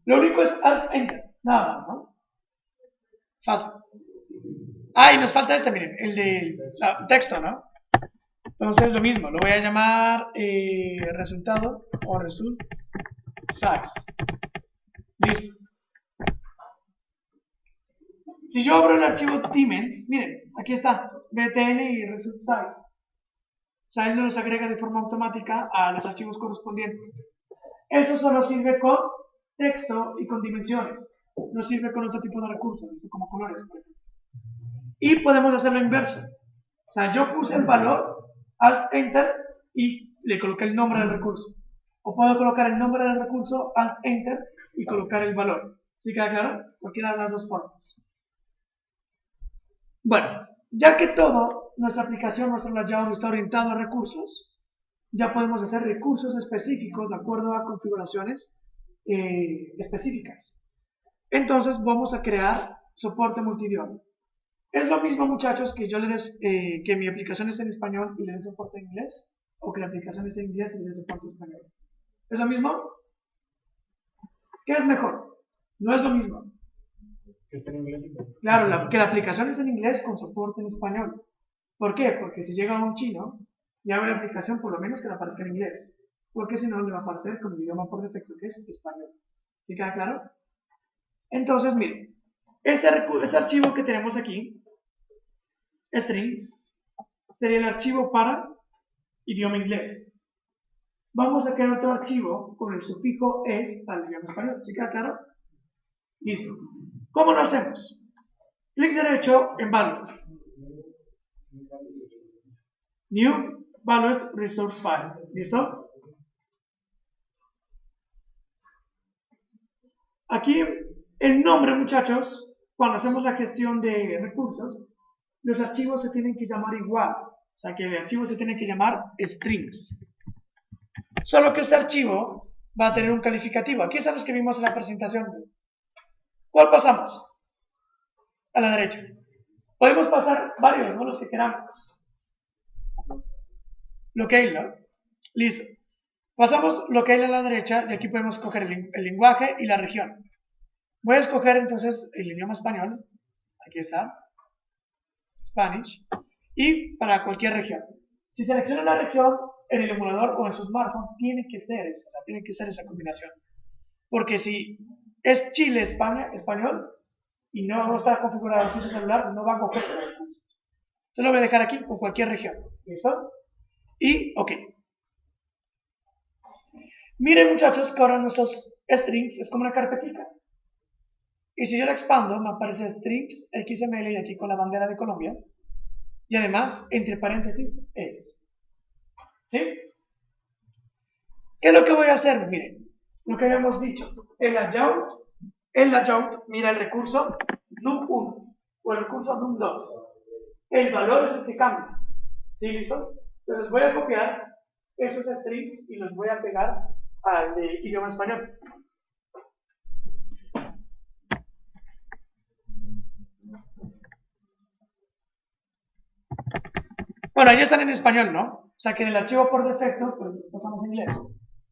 Lo único es Alt Enter, nada más, ¿no? Fácil. Ah, y nos falta este, miren, el de texto, ¿no? Entonces lo mismo, lo voy a llamar resultado o result size. Listo. Si yo abro el archivo Dimens, miren, aquí está, btn y result size. Size nos los agrega de forma automática a los archivos correspondientes. Eso solo sirve con texto y con dimensiones. No sirve con otro tipo de recursos, como colores, por ejemplo. Y podemos hacerlo inverso. O sea, yo puse el valor, Alt Enter, y le coloqué el nombre del recurso. O puedo colocar el nombre del recurso, Alt Enter, y colocar el valor. ¿Sí queda claro? Cualquiera de las dos formas. Bueno, ya que todo, nuestra aplicación, nuestro layout está orientado a recursos, ya podemos hacer recursos específicos de acuerdo a configuraciones específicas. Entonces vamos a crear soporte multidioma. Es lo mismo, muchachos, que yo le des que mi aplicación esté en español y le dé soporte en inglés, o que la aplicación esté en inglés y le dé soporte en español. ¿Es lo mismo? ¿Qué es mejor? No es lo mismo. Claro, que la aplicación esté en inglés con soporte en español. ¿Por qué? Porque si llega un chino y abre la aplicación, por lo menos que le aparezca en inglés. Porque si no, le va a aparecer con el idioma por defecto, que es español. ¿Sí queda claro? Entonces, miren, este archivo que tenemos aquí, strings, sería el archivo para idioma inglés. Vamos a crear otro archivo con el sufijo es para el idioma español. ¿Sí queda claro? Listo. ¿Cómo lo hacemos? Clic derecho en Values. New Values Resource File. ¿Listo? Aquí el nombre, muchachos, cuando hacemos la gestión de recursos, los archivos se tienen que llamar igual. O sea que el archivo se tiene que llamar strings. Solo que este archivo va a tener un calificativo. Aquí están los que vimos en la presentación. ¿Cuál pasamos? A la derecha. Podemos pasar varios, ¿no? Los que queramos. Locale, ¿no? Listo. Pasamos locale a la derecha y aquí podemos escoger el lenguaje y la región. Voy a escoger entonces el idioma español. Aquí está. Spanish. Y para cualquier región. Si selecciono la región en el emulador o en su smartphone, tiene que ser eso. O sea, tiene que ser esa combinación. Porque si es Chile, España, español, y no está configurado así su celular, no va a coger ese recurso. Entonces lo voy a dejar aquí con cualquier región. ¿Listo? Y, ok. Miren, muchachos, que ahora nuestros strings es como una carpetita. Y si yo la expando, me aparece strings XML y aquí con la bandera de Colombia. Y además, entre paréntesis, es. ¿Sí? ¿Qué es lo que voy a hacer? Miren, lo que habíamos dicho. El layout mira el recurso num1 o el recurso num2. El valor es el que cambia. ¿Sí, listo? Entonces voy a copiar esos strings y los voy a pegar al de idioma español. Bueno, ya están en español, ¿no? O sea que en el archivo por defecto, pues pasamos a inglés.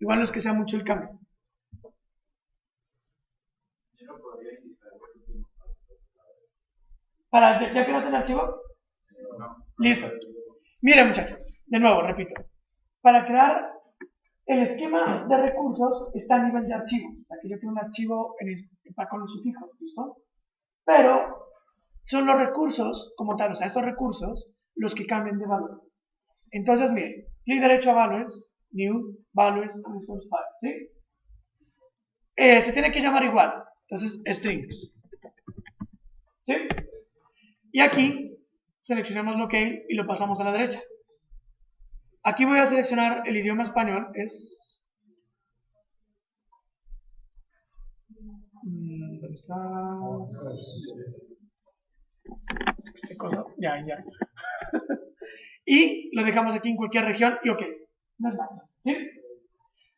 Igual no es que sea mucho el cambio. ¿Ya creaste el archivo? Listo. Miren, muchachos, de nuevo, repito. Para crear el esquema de recursos está a nivel de archivo. O sea que yo creo un archivo con los sufijos, ¿listo? Pero son los recursos, como tal, o sea, estos recursos, los que cambian de valor. Entonces, miren, clic derecho a Values, New, Values, Resource File, ¿sí? Se tiene que llamar igual. Entonces, strings. ¿Sí? Y aquí seleccionamos Locale y lo pasamos a la derecha. Aquí voy a seleccionar el idioma español, es... ¿Dónde estás? Es que esta cosa... Ya. Y lo dejamos aquí en cualquier región y ok, no es más, ¿sí?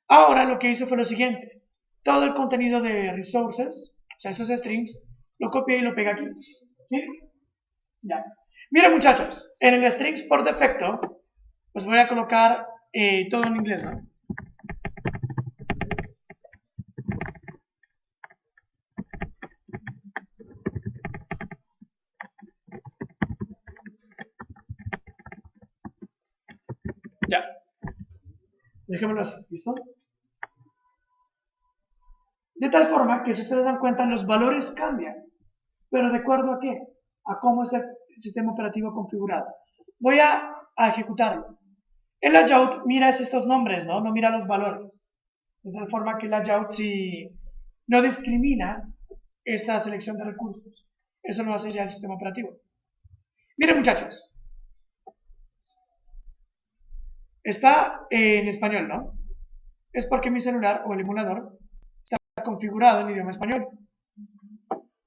Ahora lo que hice fue lo siguiente. Todo el contenido de resources, o sea, esos strings, lo copié y lo pegué aquí, ¿sí? Ya. Miren, muchachos, en el strings por defecto, pues voy a colocar todo en inglés, ¿no? Ya. Dejémoslo así, ¿listo? De tal forma que si ustedes dan cuenta, los valores cambian. ¿Pero de acuerdo a qué? A cómo es el sistema operativo configurado. Voy a ejecutarlo. El layout mira estos nombres, ¿no? No mira los valores. De tal forma que el layout sí no discrimina esta selección de recursos. Eso lo hace ya el sistema operativo. Miren, muchachos. Está en español, ¿no? Es porque mi celular o el emulador está configurado en idioma español.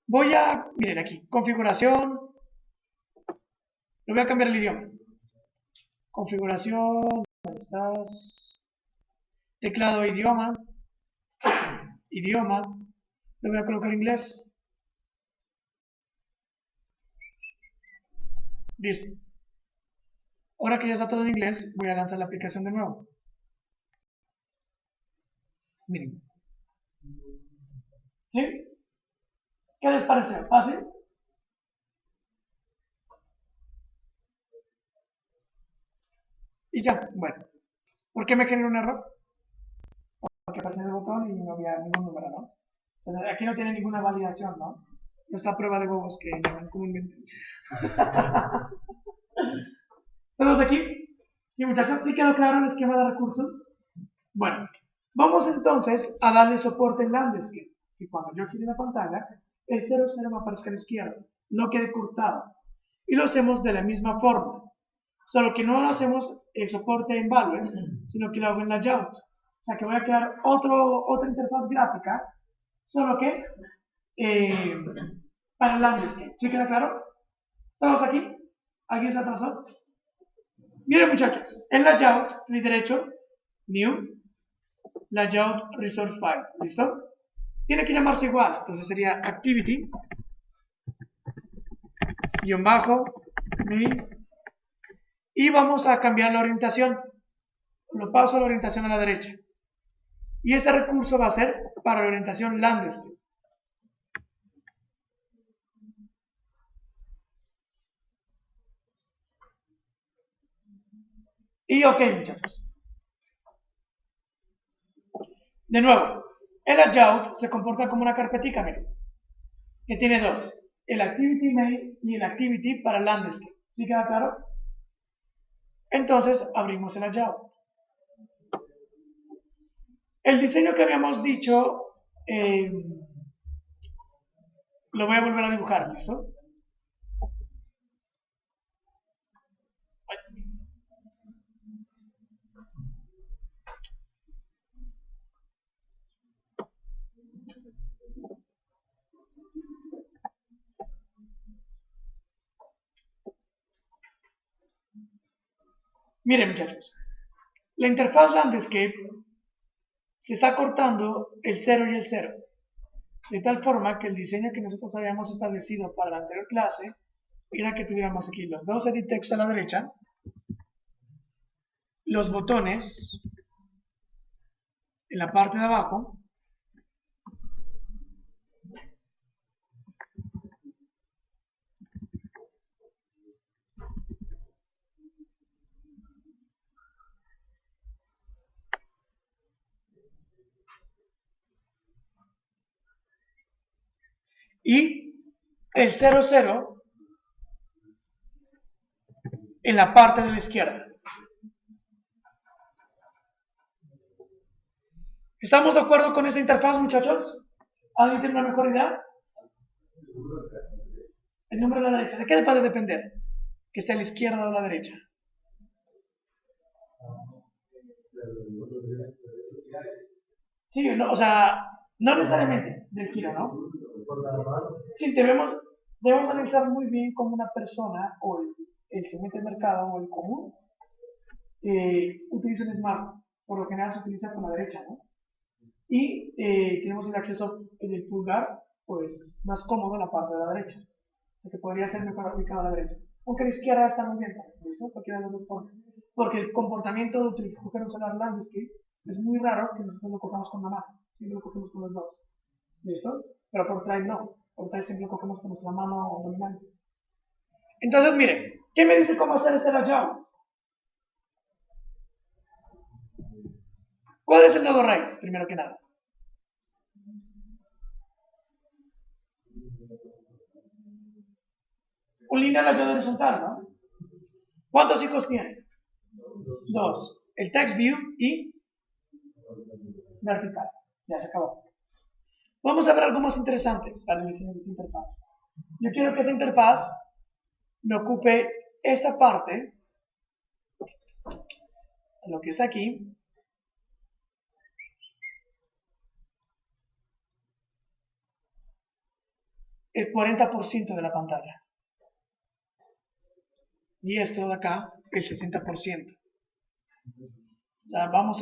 Voy a, miren aquí, configuración. Le voy a cambiar el idioma. Configuración, ¿dónde estás? Teclado idioma. Idioma. Le voy a colocar inglés. Listo. Ahora que ya está todo en inglés, voy a lanzar la aplicación de nuevo. Miren. ¿Sí? ¿Qué les pareció? ¿Fácil? Y ya, bueno. ¿Por qué me generó un error? Porque presioné el botón y no había ningún número, ¿no? Entonces, aquí no tiene ninguna validación, ¿no? No está a prueba de huevos que llaman comúnmente. ¿Todos aquí? ¿Sí, muchachos? ¿Sí quedó claro el esquema de recursos? Bueno, vamos entonces a darle soporte en Landscape. Y cuando yo gire la pantalla, el 00 me aparezca a la izquierda, no quede cortado. Y lo hacemos de la misma forma, solo que no lo hacemos el soporte en Values, sino que lo hago en Layout. O sea que voy a crear otra interfaz gráfica, solo que para Landscape. ¿Sí queda claro? ¿Todos aquí? ¿Alguien se atrasó? Miren, muchachos, en Layout, clic derecho, New, Layout Resource File. ¿Listo? Tiene que llamarse igual. Entonces sería Activity, guión bajo, main. Y vamos a cambiar la orientación. Lo paso a la orientación a la derecha. Y este recurso va a ser para la orientación Landscape. Y ok, muchachos. De nuevo, el layout se comporta como una carpetica, miren, que tiene dos, el activity main y el activity para Landscape. ¿Sí queda claro? Entonces abrimos el layout. El diseño que habíamos dicho lo voy a volver a dibujar, ¿listo? Miren, muchachos, la interfaz Landscape se está cortando el 0 y el 0, de tal forma que el diseño que nosotros habíamos establecido para la anterior clase era que tuviéramos aquí los dos edit text a la derecha, los botones en la parte de abajo, y el 00 en la parte de la izquierda. ¿Estamos de acuerdo con esta interfaz, muchachos? ¿Alguien tiene una mejor idea? El número a la derecha. ¿De qué puede depender? ¿Que esté a la izquierda o a la derecha? Sí, no, o sea, no necesariamente del giro, ¿no? Sí, debemos analizar muy bien cómo una persona o el segmento de mercado o el común utiliza un smart. Por lo general se utiliza con la derecha, ¿no? Y tenemos el acceso del pulgar, pues, más cómodo en la parte de la derecha. O sea, que podría ser mejor ubicado a la derecha. Aunque a la izquierda está muy bien, ¿listo? Cualquiera de los dos formas. Porque el comportamiento de coger un solar landscape es muy raro que nosotros lo cojamos con la mano. Siempre lo cogemos con los dos. ¿Listo? Pero por trail no. Por trail siempre lo cogemos con nuestra mano dominante. Entonces, miren, ¿qué me dice cómo hacer este layout? ¿Cuál es el nodo raíz, primero que nada? Un lineal layout horizontal, ¿no? ¿Cuántos hijos tiene? 2. El text view y vertical. Ya se acabó. Vamos a ver algo más interesante para el diseño de esta interfaz. Yo quiero que esta interfaz me ocupe esta parte, lo que está aquí, el 40% de la pantalla. Y esto de acá, el 60%. O sea, vamos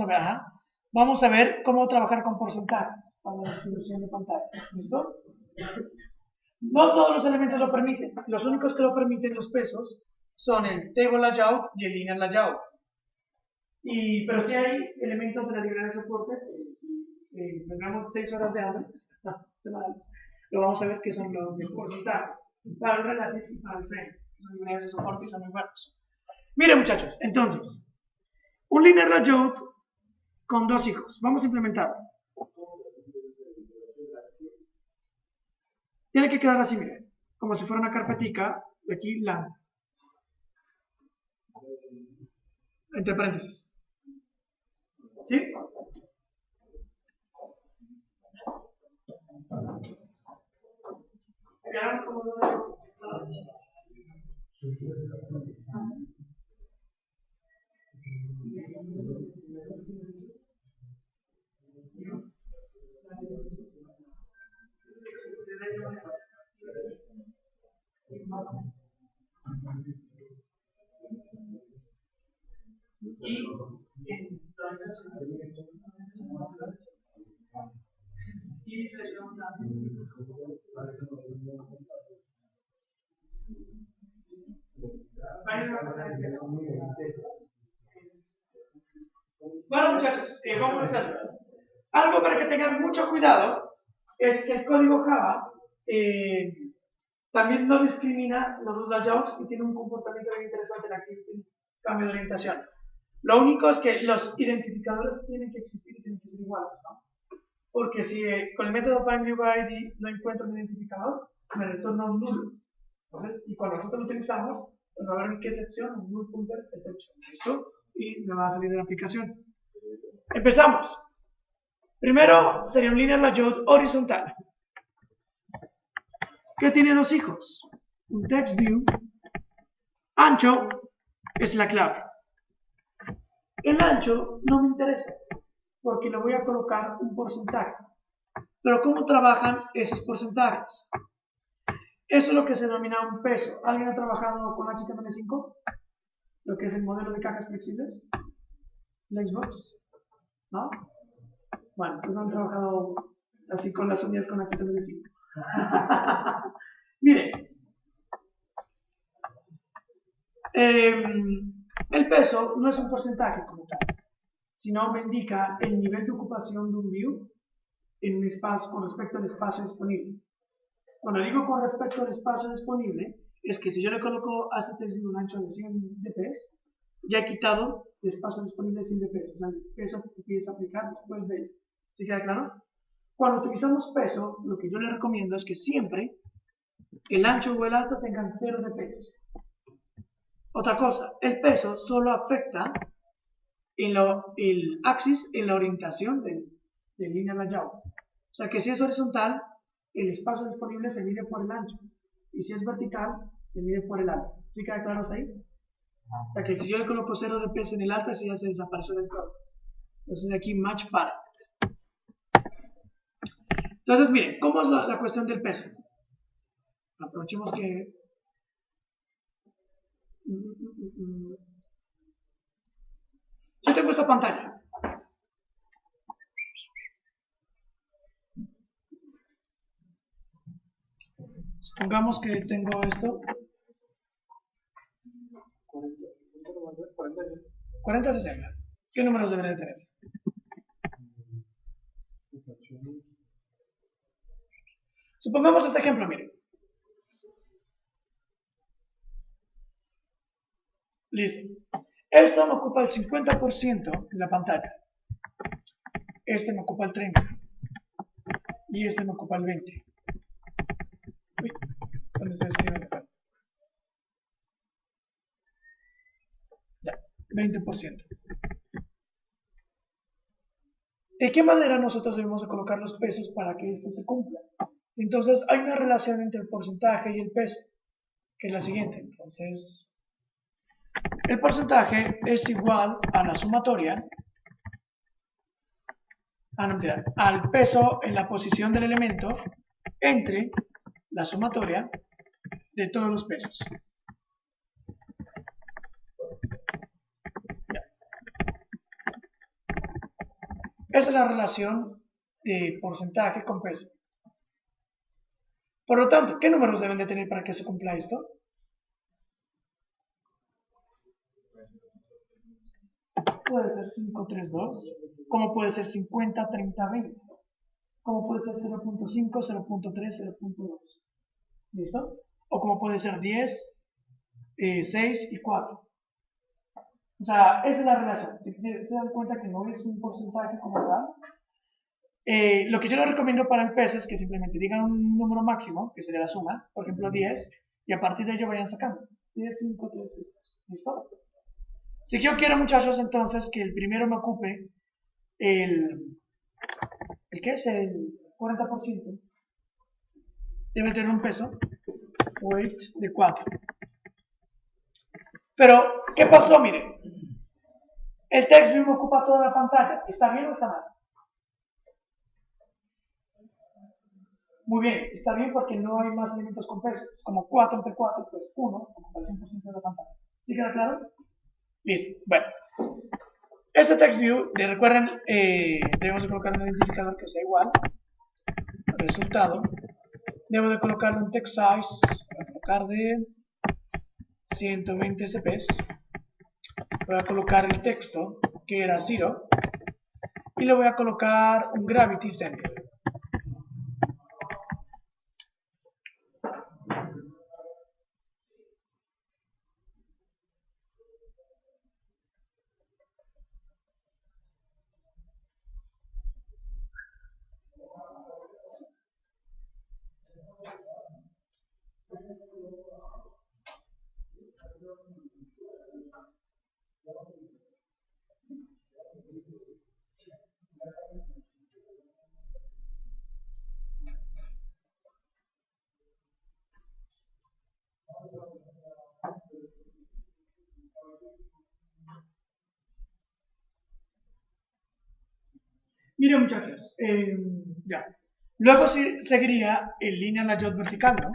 a ver cómo trabajar con porcentajes para la distribución de pantalla. ¿Listo? No todos los elementos lo permiten. Los únicos que lo permiten los pesos son el table layout y el linear layout. Pero si hay elementos de la librería de soporte, si tengamos 6 horas de hambre, semanales, lo vamos a ver que son los de porcentajes, para el relative y para el frame, que son librerías de soporte y son muy buenos. Miren, muchachos, entonces, un linear layout con 2 hijos. Vamos a implementarlo. Tiene que quedar así, miren, como si fuera una carpetica de aquí, land. Entre paréntesis. ¿Sí? Vean cómo lo hacemos. Bueno, muchachos, vamos a hacerlo. Algo para que tengan mucho cuidado es que el código Java también no discrimina los dos layouts y tiene un comportamiento muy interesante en el cambio de orientación. Lo único es que los identificadores tienen que existir y tienen que ser iguales, ¿no? Porque si con el método findUID no encuentro un identificador, me retorna un nulo. Entonces, y cuando nosotros lo utilizamos, pues va a ver qué excepción, un null pointer exception. ¿Listo? Y me va a salir de la aplicación. Empezamos. Primero sería un linear layout horizontal, que tiene 2 hijos. Un text view ancho es la clave. El ancho no me interesa, porque le voy a colocar un porcentaje. Pero ¿cómo trabajan esos porcentajes? Eso es lo que se denomina un peso. ¿Alguien ha trabajado con HTML5? lo que es el modelo de cajas flexibles, Flexbox, ¿no? Bueno, pues han trabajado así con las unidades con HTML5. Mire, el peso no es un porcentaje como tal, sino me indica el nivel de ocupación de un view en un espacio con respecto al espacio disponible. Cuando digo con respecto al espacio disponible, es que si yo le coloco a este text view un ancho de 100 dp, ya he quitado el espacio disponible de 100 dp, o sea, el peso que empieza a aplicar después de él. ¿Sí queda claro? Cuando utilizamos peso, lo que yo le recomiendo es que siempre el ancho o el alto tengan 0 dp. Otra cosa, el peso solo afecta el axis en la orientación del linear layout. O sea que si es horizontal, el espacio disponible se mide por el ancho. Y si es vertical, se mide por el alto. ¿Sí queda claro ahí? O sea que si yo le coloco 0 de peso en el alto, ese ya se desapareció del todo. Entonces aquí match pattern. Entonces miren, ¿cómo es la cuestión del peso? Aprovechemos que... Yo tengo esta pantalla. Supongamos que tengo esto. 40-60. ¿Qué números debería tener? Supongamos este ejemplo, miren. Listo. Esto me ocupa el 50% en la pantalla. Este me ocupa el 30%. Y este me ocupa el 20%. Uy, ¿dónde está escribiendo acá? Ya, 20%. ¿De qué manera nosotros debemos de colocar los pesos para que esto se cumpla? Entonces, hay una relación entre el porcentaje y el peso, que es la siguiente. Entonces, el porcentaje es igual a la sumatoria, al peso en la posición del elemento entre la sumatoria de todos los pesos. Ya. Esa es la relación de porcentaje con peso. Por lo tanto, ¿qué números deben de tener para que se cumpla esto? Puede ser 5, 3, 2, como puede ser 50, 30, 20, como puede ser 0.5, 0.3, 0.2. ¿Listo? O como puede ser 10, 6 y 4. O sea, esa es la relación. Si se dan cuenta que no es un porcentaje como tal, lo que yo les recomiendo para el peso es que simplemente digan un número máximo, que sería la suma, por ejemplo 10, y a partir de ello vayan sacando. 10, 5, 3, 2. ¿Listo? Si yo quiero, muchachos, entonces que el primero me ocupe el ¿qué es? El 40%, debe tener un peso, weight, de 4. Pero, ¿qué pasó? Miren, el text view me ocupa toda la pantalla. ¿Está bien o está mal? Muy bien, está bien porque no hay más elementos con peso. Es como 4 entre 4, pues 1 ocupa el 100% de la pantalla. ¿Sí queda claro? Listo. Bueno, este text view, recuerden, debemos de colocar un identificador que sea igual. Resultado. Debo de colocarle un text size. Voy a colocar de 120 cps. Voy a colocar el texto, que era 0. Y le voy a colocar un gravity center. Miren, muchachos, ya. Luego seguiría el linear layout vertical, ¿no?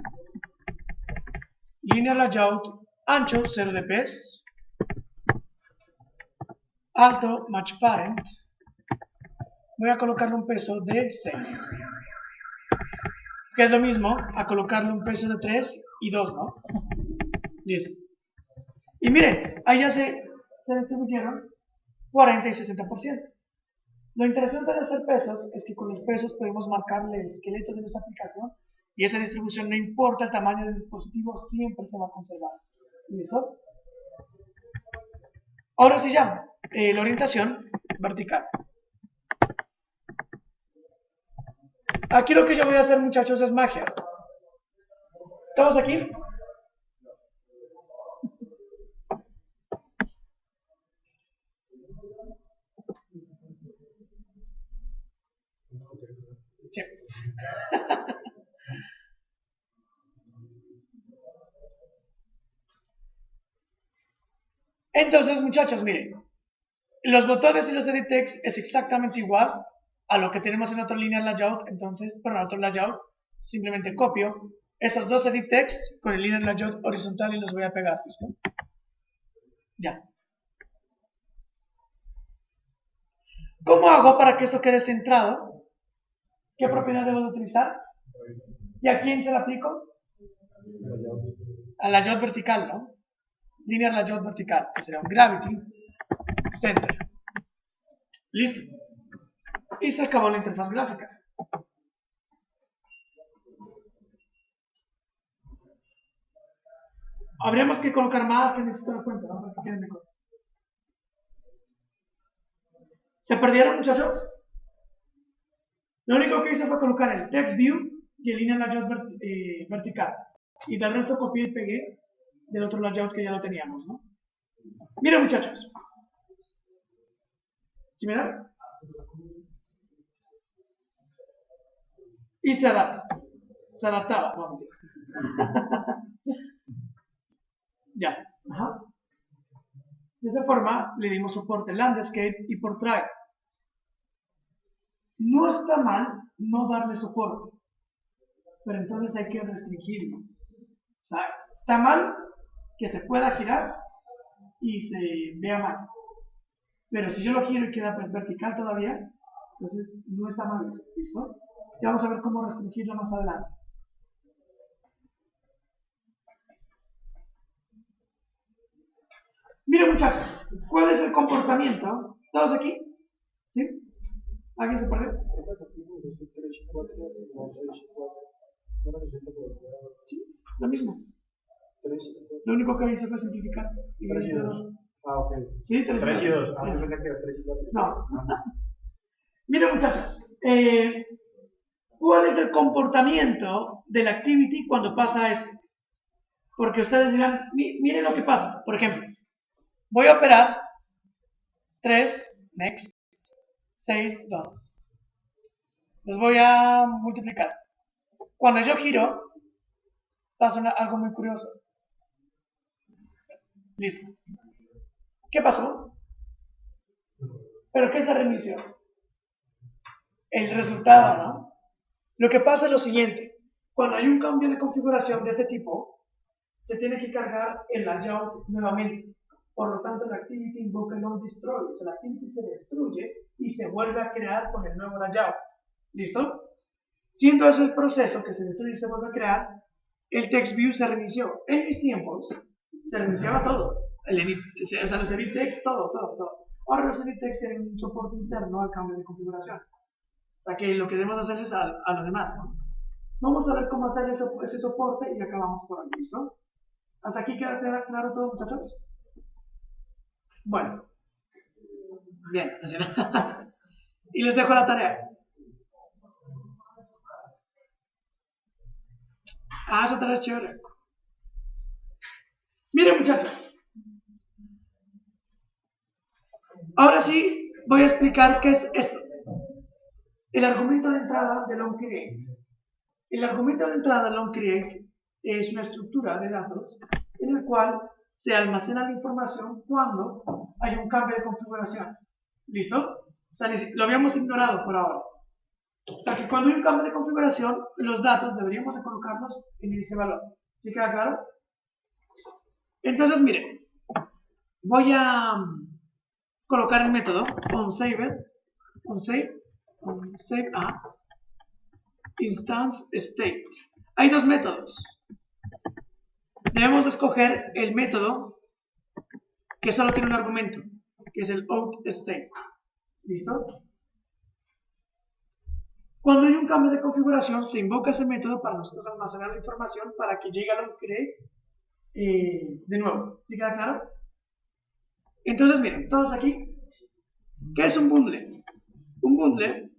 Linear layout ancho 0 dp, alto match parent, voy a colocarle un peso de 6. Que es lo mismo a colocarle un peso de 3 y 2, ¿no? Listo. Y miren, ahí ya se distribuyeron 40 y 60%. Lo interesante de hacer pesos es que con los pesos podemos marcarle el esqueleto de nuestra aplicación y esa distribución, no importa el tamaño del dispositivo, siempre se va a conservar. ¿Listo? Ahora sí ya, la orientación vertical. Aquí lo que yo voy a hacer, muchachos, es magia. ¿Todos aquí? Sí. Entonces, muchachos, miren, los botones y los edit text es exactamente igual a lo que tenemos en otra línea layout. Entonces, para otro layout, simplemente copio esos dos edit text con el linear layout horizontal y los voy a pegar. ¿Listo? Ya. ¿Cómo hago para que esto quede centrado? ¿Qué propiedad debo de utilizar? ¿Y a quién se la aplico? Al layout vertical, ¿no? Linear layout vertical, que será un gravity center. Listo. Y se acabó la interfaz gráfica. Habríamos que colocar más que necesito la cuenta, ¿no? Para que quede mejor. ¿Se perdieron, muchachos? Lo único que hice fue colocar el text view y el linear layout vertical. Y del resto copié y pegué del otro layout que ya lo teníamos, ¿no? Miren, muchachos. ¿Sí me dan? Y se adapta. Se adaptaba, vamos. Ya. Ajá. De esa forma le dimos soporte landscape y por track. No está mal no darle soporte, pero entonces hay que restringirlo. O sea, está mal que se pueda girar y se vea mal. Pero si yo lo quiero y queda vertical todavía, entonces no está mal eso. ¿Listo? Ya vamos a ver cómo restringirlo más adelante. Miren, muchachos, ¿cuál es el comportamiento? ¿Todos aquí? ¿Sí? ¿Alguien se perdió? Sí, lo mismo. Lo único que hice fue simplificar. Y 3 y 2. Ah, ok. Sí, 3 y 2. Ah, Tres. yo pensé que era 3 y 4. No. Miren, muchachos, ¿cuál es el comportamiento del activity cuando pasa esto? Porque ustedes dirán, miren lo que pasa. Por ejemplo, voy a operar 3, next, 6, 2. Los voy a multiplicar. Cuando yo giro, pasa algo muy curioso. Listo. ¿Qué pasó? ¿Pero qué es la remisión? El resultado, ¿no? Lo que pasa es lo siguiente. Cuando hay un cambio de configuración de este tipo, se tiene que cargar el layout nuevamente. Por lo tanto, el activity invoca el onDestroy. O sea, el activity se destruye y se vuelve a crear con el nuevo layout. ¿Listo? Siendo eso el proceso que se destruye y se vuelve a crear, el text view se reinició. En mis tiempos, se reiniciaba todo. O sea, los edit text, todo. Ahora los edit text tienen un soporte interno al cambio de configuración. O sea que lo que debemos hacer es a lo demás, ¿no? Vamos a ver cómo hacer ese soporte y acabamos por ahí, ¿listo? ¿Hasta aquí queda claro todo, muchachos? Bueno. Bien, así no. Y les dejo la tarea. Ah, esa tarea es chévere. Miren, muchachos. Ahora sí voy a explicar qué es esto. El argumento de entrada de onCreate. El argumento de entrada de onCreate es una estructura de datos en el cual se almacena la información cuando hay un cambio de configuración. ¿Listo? O sea, lo habíamos ignorado por ahora. O sea, que cuando hay un cambio de configuración, los datos deberíamos de colocarlos en ese valor. ¿Sí queda claro? Entonces, miren, voy a colocar el método onSave instance state. Hay dos métodos. Debemos escoger el método que solo tiene un argumento, que es el outState. ¿Listo? Cuando hay un cambio de configuración, se invoca ese método para nosotros almacenar la información para que llegue al onCreate de nuevo. ¿Sí queda claro? Entonces, miren, todos aquí, ¿qué es un bundle? Un bundle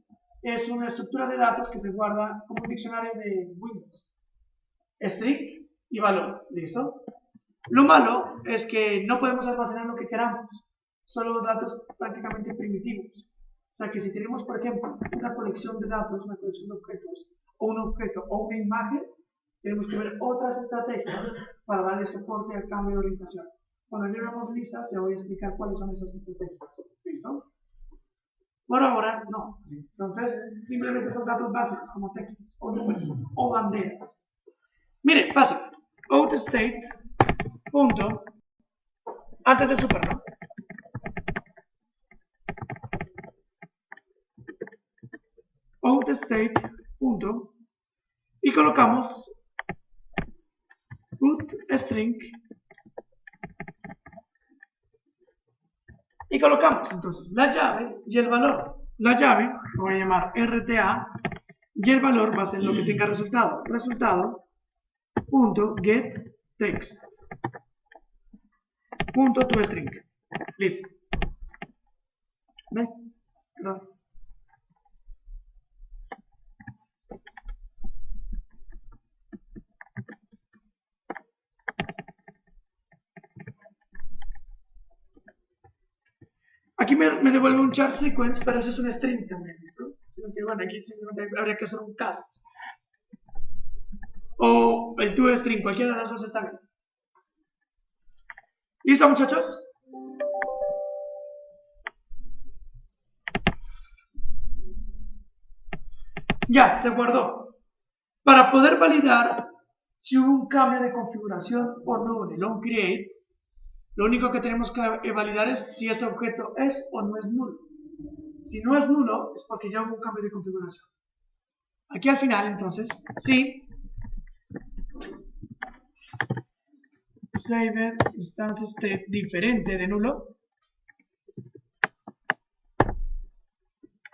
es una estructura de datos que se guarda como un diccionario de Windows. String y valor, ¿listo? Lo malo es que no podemos almacenar lo que queramos, solo datos prácticamente primitivos. O sea que si tenemos, por ejemplo, una colección de datos, una colección de objetos, o un objeto o una imagen, tenemos que ver otras estrategias para darle soporte al cambio de orientación. Cuando ya veamos listas, ya voy a explicar cuáles son esas estrategias. ¿Listo? Por ahora, no. Entonces, simplemente son datos básicos, como textos, o números, o banderas. Miren, fácil. OutState, punto, antes del super, ¿no? OutState, punto, y colocamos put string, y colocamos entonces la llave y el valor. La llave lo voy a llamar RTA y el valor va a ser lo que tenga resultado. Resultado punto get text punto toString. Listo. ¿Ven? No. Aquí me devuelve un char sequence, pero eso es un string también, ¿listo? Sino que, bueno, aquí simplemente habría que hacer un cast. O el toString, cualquiera de los dos está bien. ¿Listo, muchachos? Ya, se guardó. Para poder validar si hubo un cambio de configuración o no en el onCreate, lo único que tenemos que validar es si ese objeto es o no es nulo. Si no es nulo, es porque ya hubo un cambio de configuración. Aquí al final, entonces, sí, saved instance state diferente de nulo,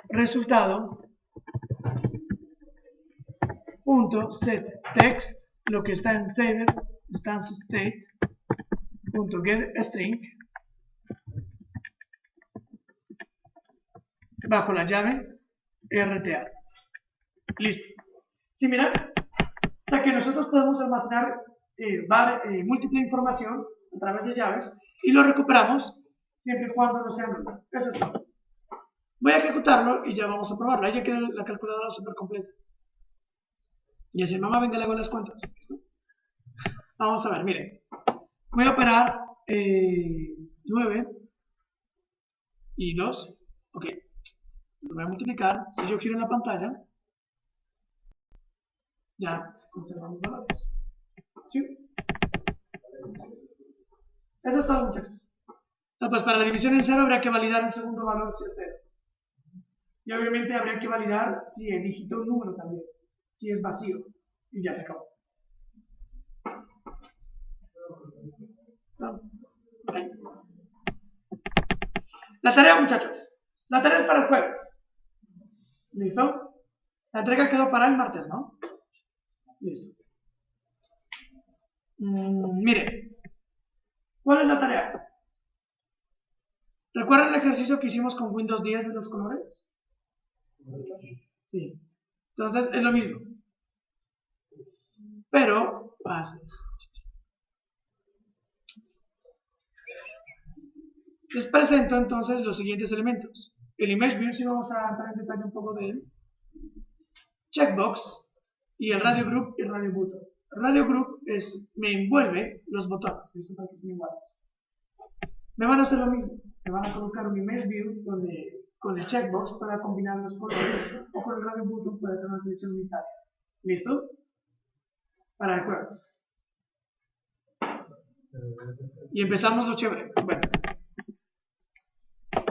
resultado, punto set text, lo que está en saved instance state, punto get string, bajo la llave RTA. Listo. ¿Sí, miran? O sea que nosotros podemos almacenar múltiple información a través de llaves y lo recuperamos siempre y cuando no sea nulo. Eso es todo. Voy a ejecutarlo y ya vamos a probarlo. Ahí ya queda la calculadora súper completa. Y así, mamá, venga, le hago las cuentas. ¿Listo? Vamos a ver, miren. Voy a operar 9 y 2. Ok. Lo voy a multiplicar. Si yo quiero en la pantalla, ya se conservan los valores. ¿Sí? Eso es todo, muchachos. Entonces, pues para la división en 0 habría que validar el segundo valor si es 0. Y obviamente habría que validar si el dígito un número también, si es vacío. Y ya se acabó. ¿No? Okay. La tarea, muchachos. La tarea es para el jueves. ¿Listo? La entrega quedó para el martes, ¿no? Listo. Mire. ¿Cuál es la tarea? ¿Recuerdan el ejercicio que hicimos con Windows 10 de los colores? Sí. Entonces es lo mismo. Pero haces. Les presento entonces los siguientes elementos. El Image View, si vamos a entrar en detalle un poco de él. Checkbox y el Radio Group y el Radio Button. Radio Group me envuelve los botones, ¿listo? Para que sean iguales. Me van a hacer lo mismo. Me van a colocar un Image View donde con el checkbox pueda combinar los colores o con el Radio Button puede hacer una selección unitaria. ¿Listo? Para el jueves. Y empezamos lo chévere. Bueno.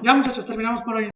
Ya muchachos, terminamos por hoy.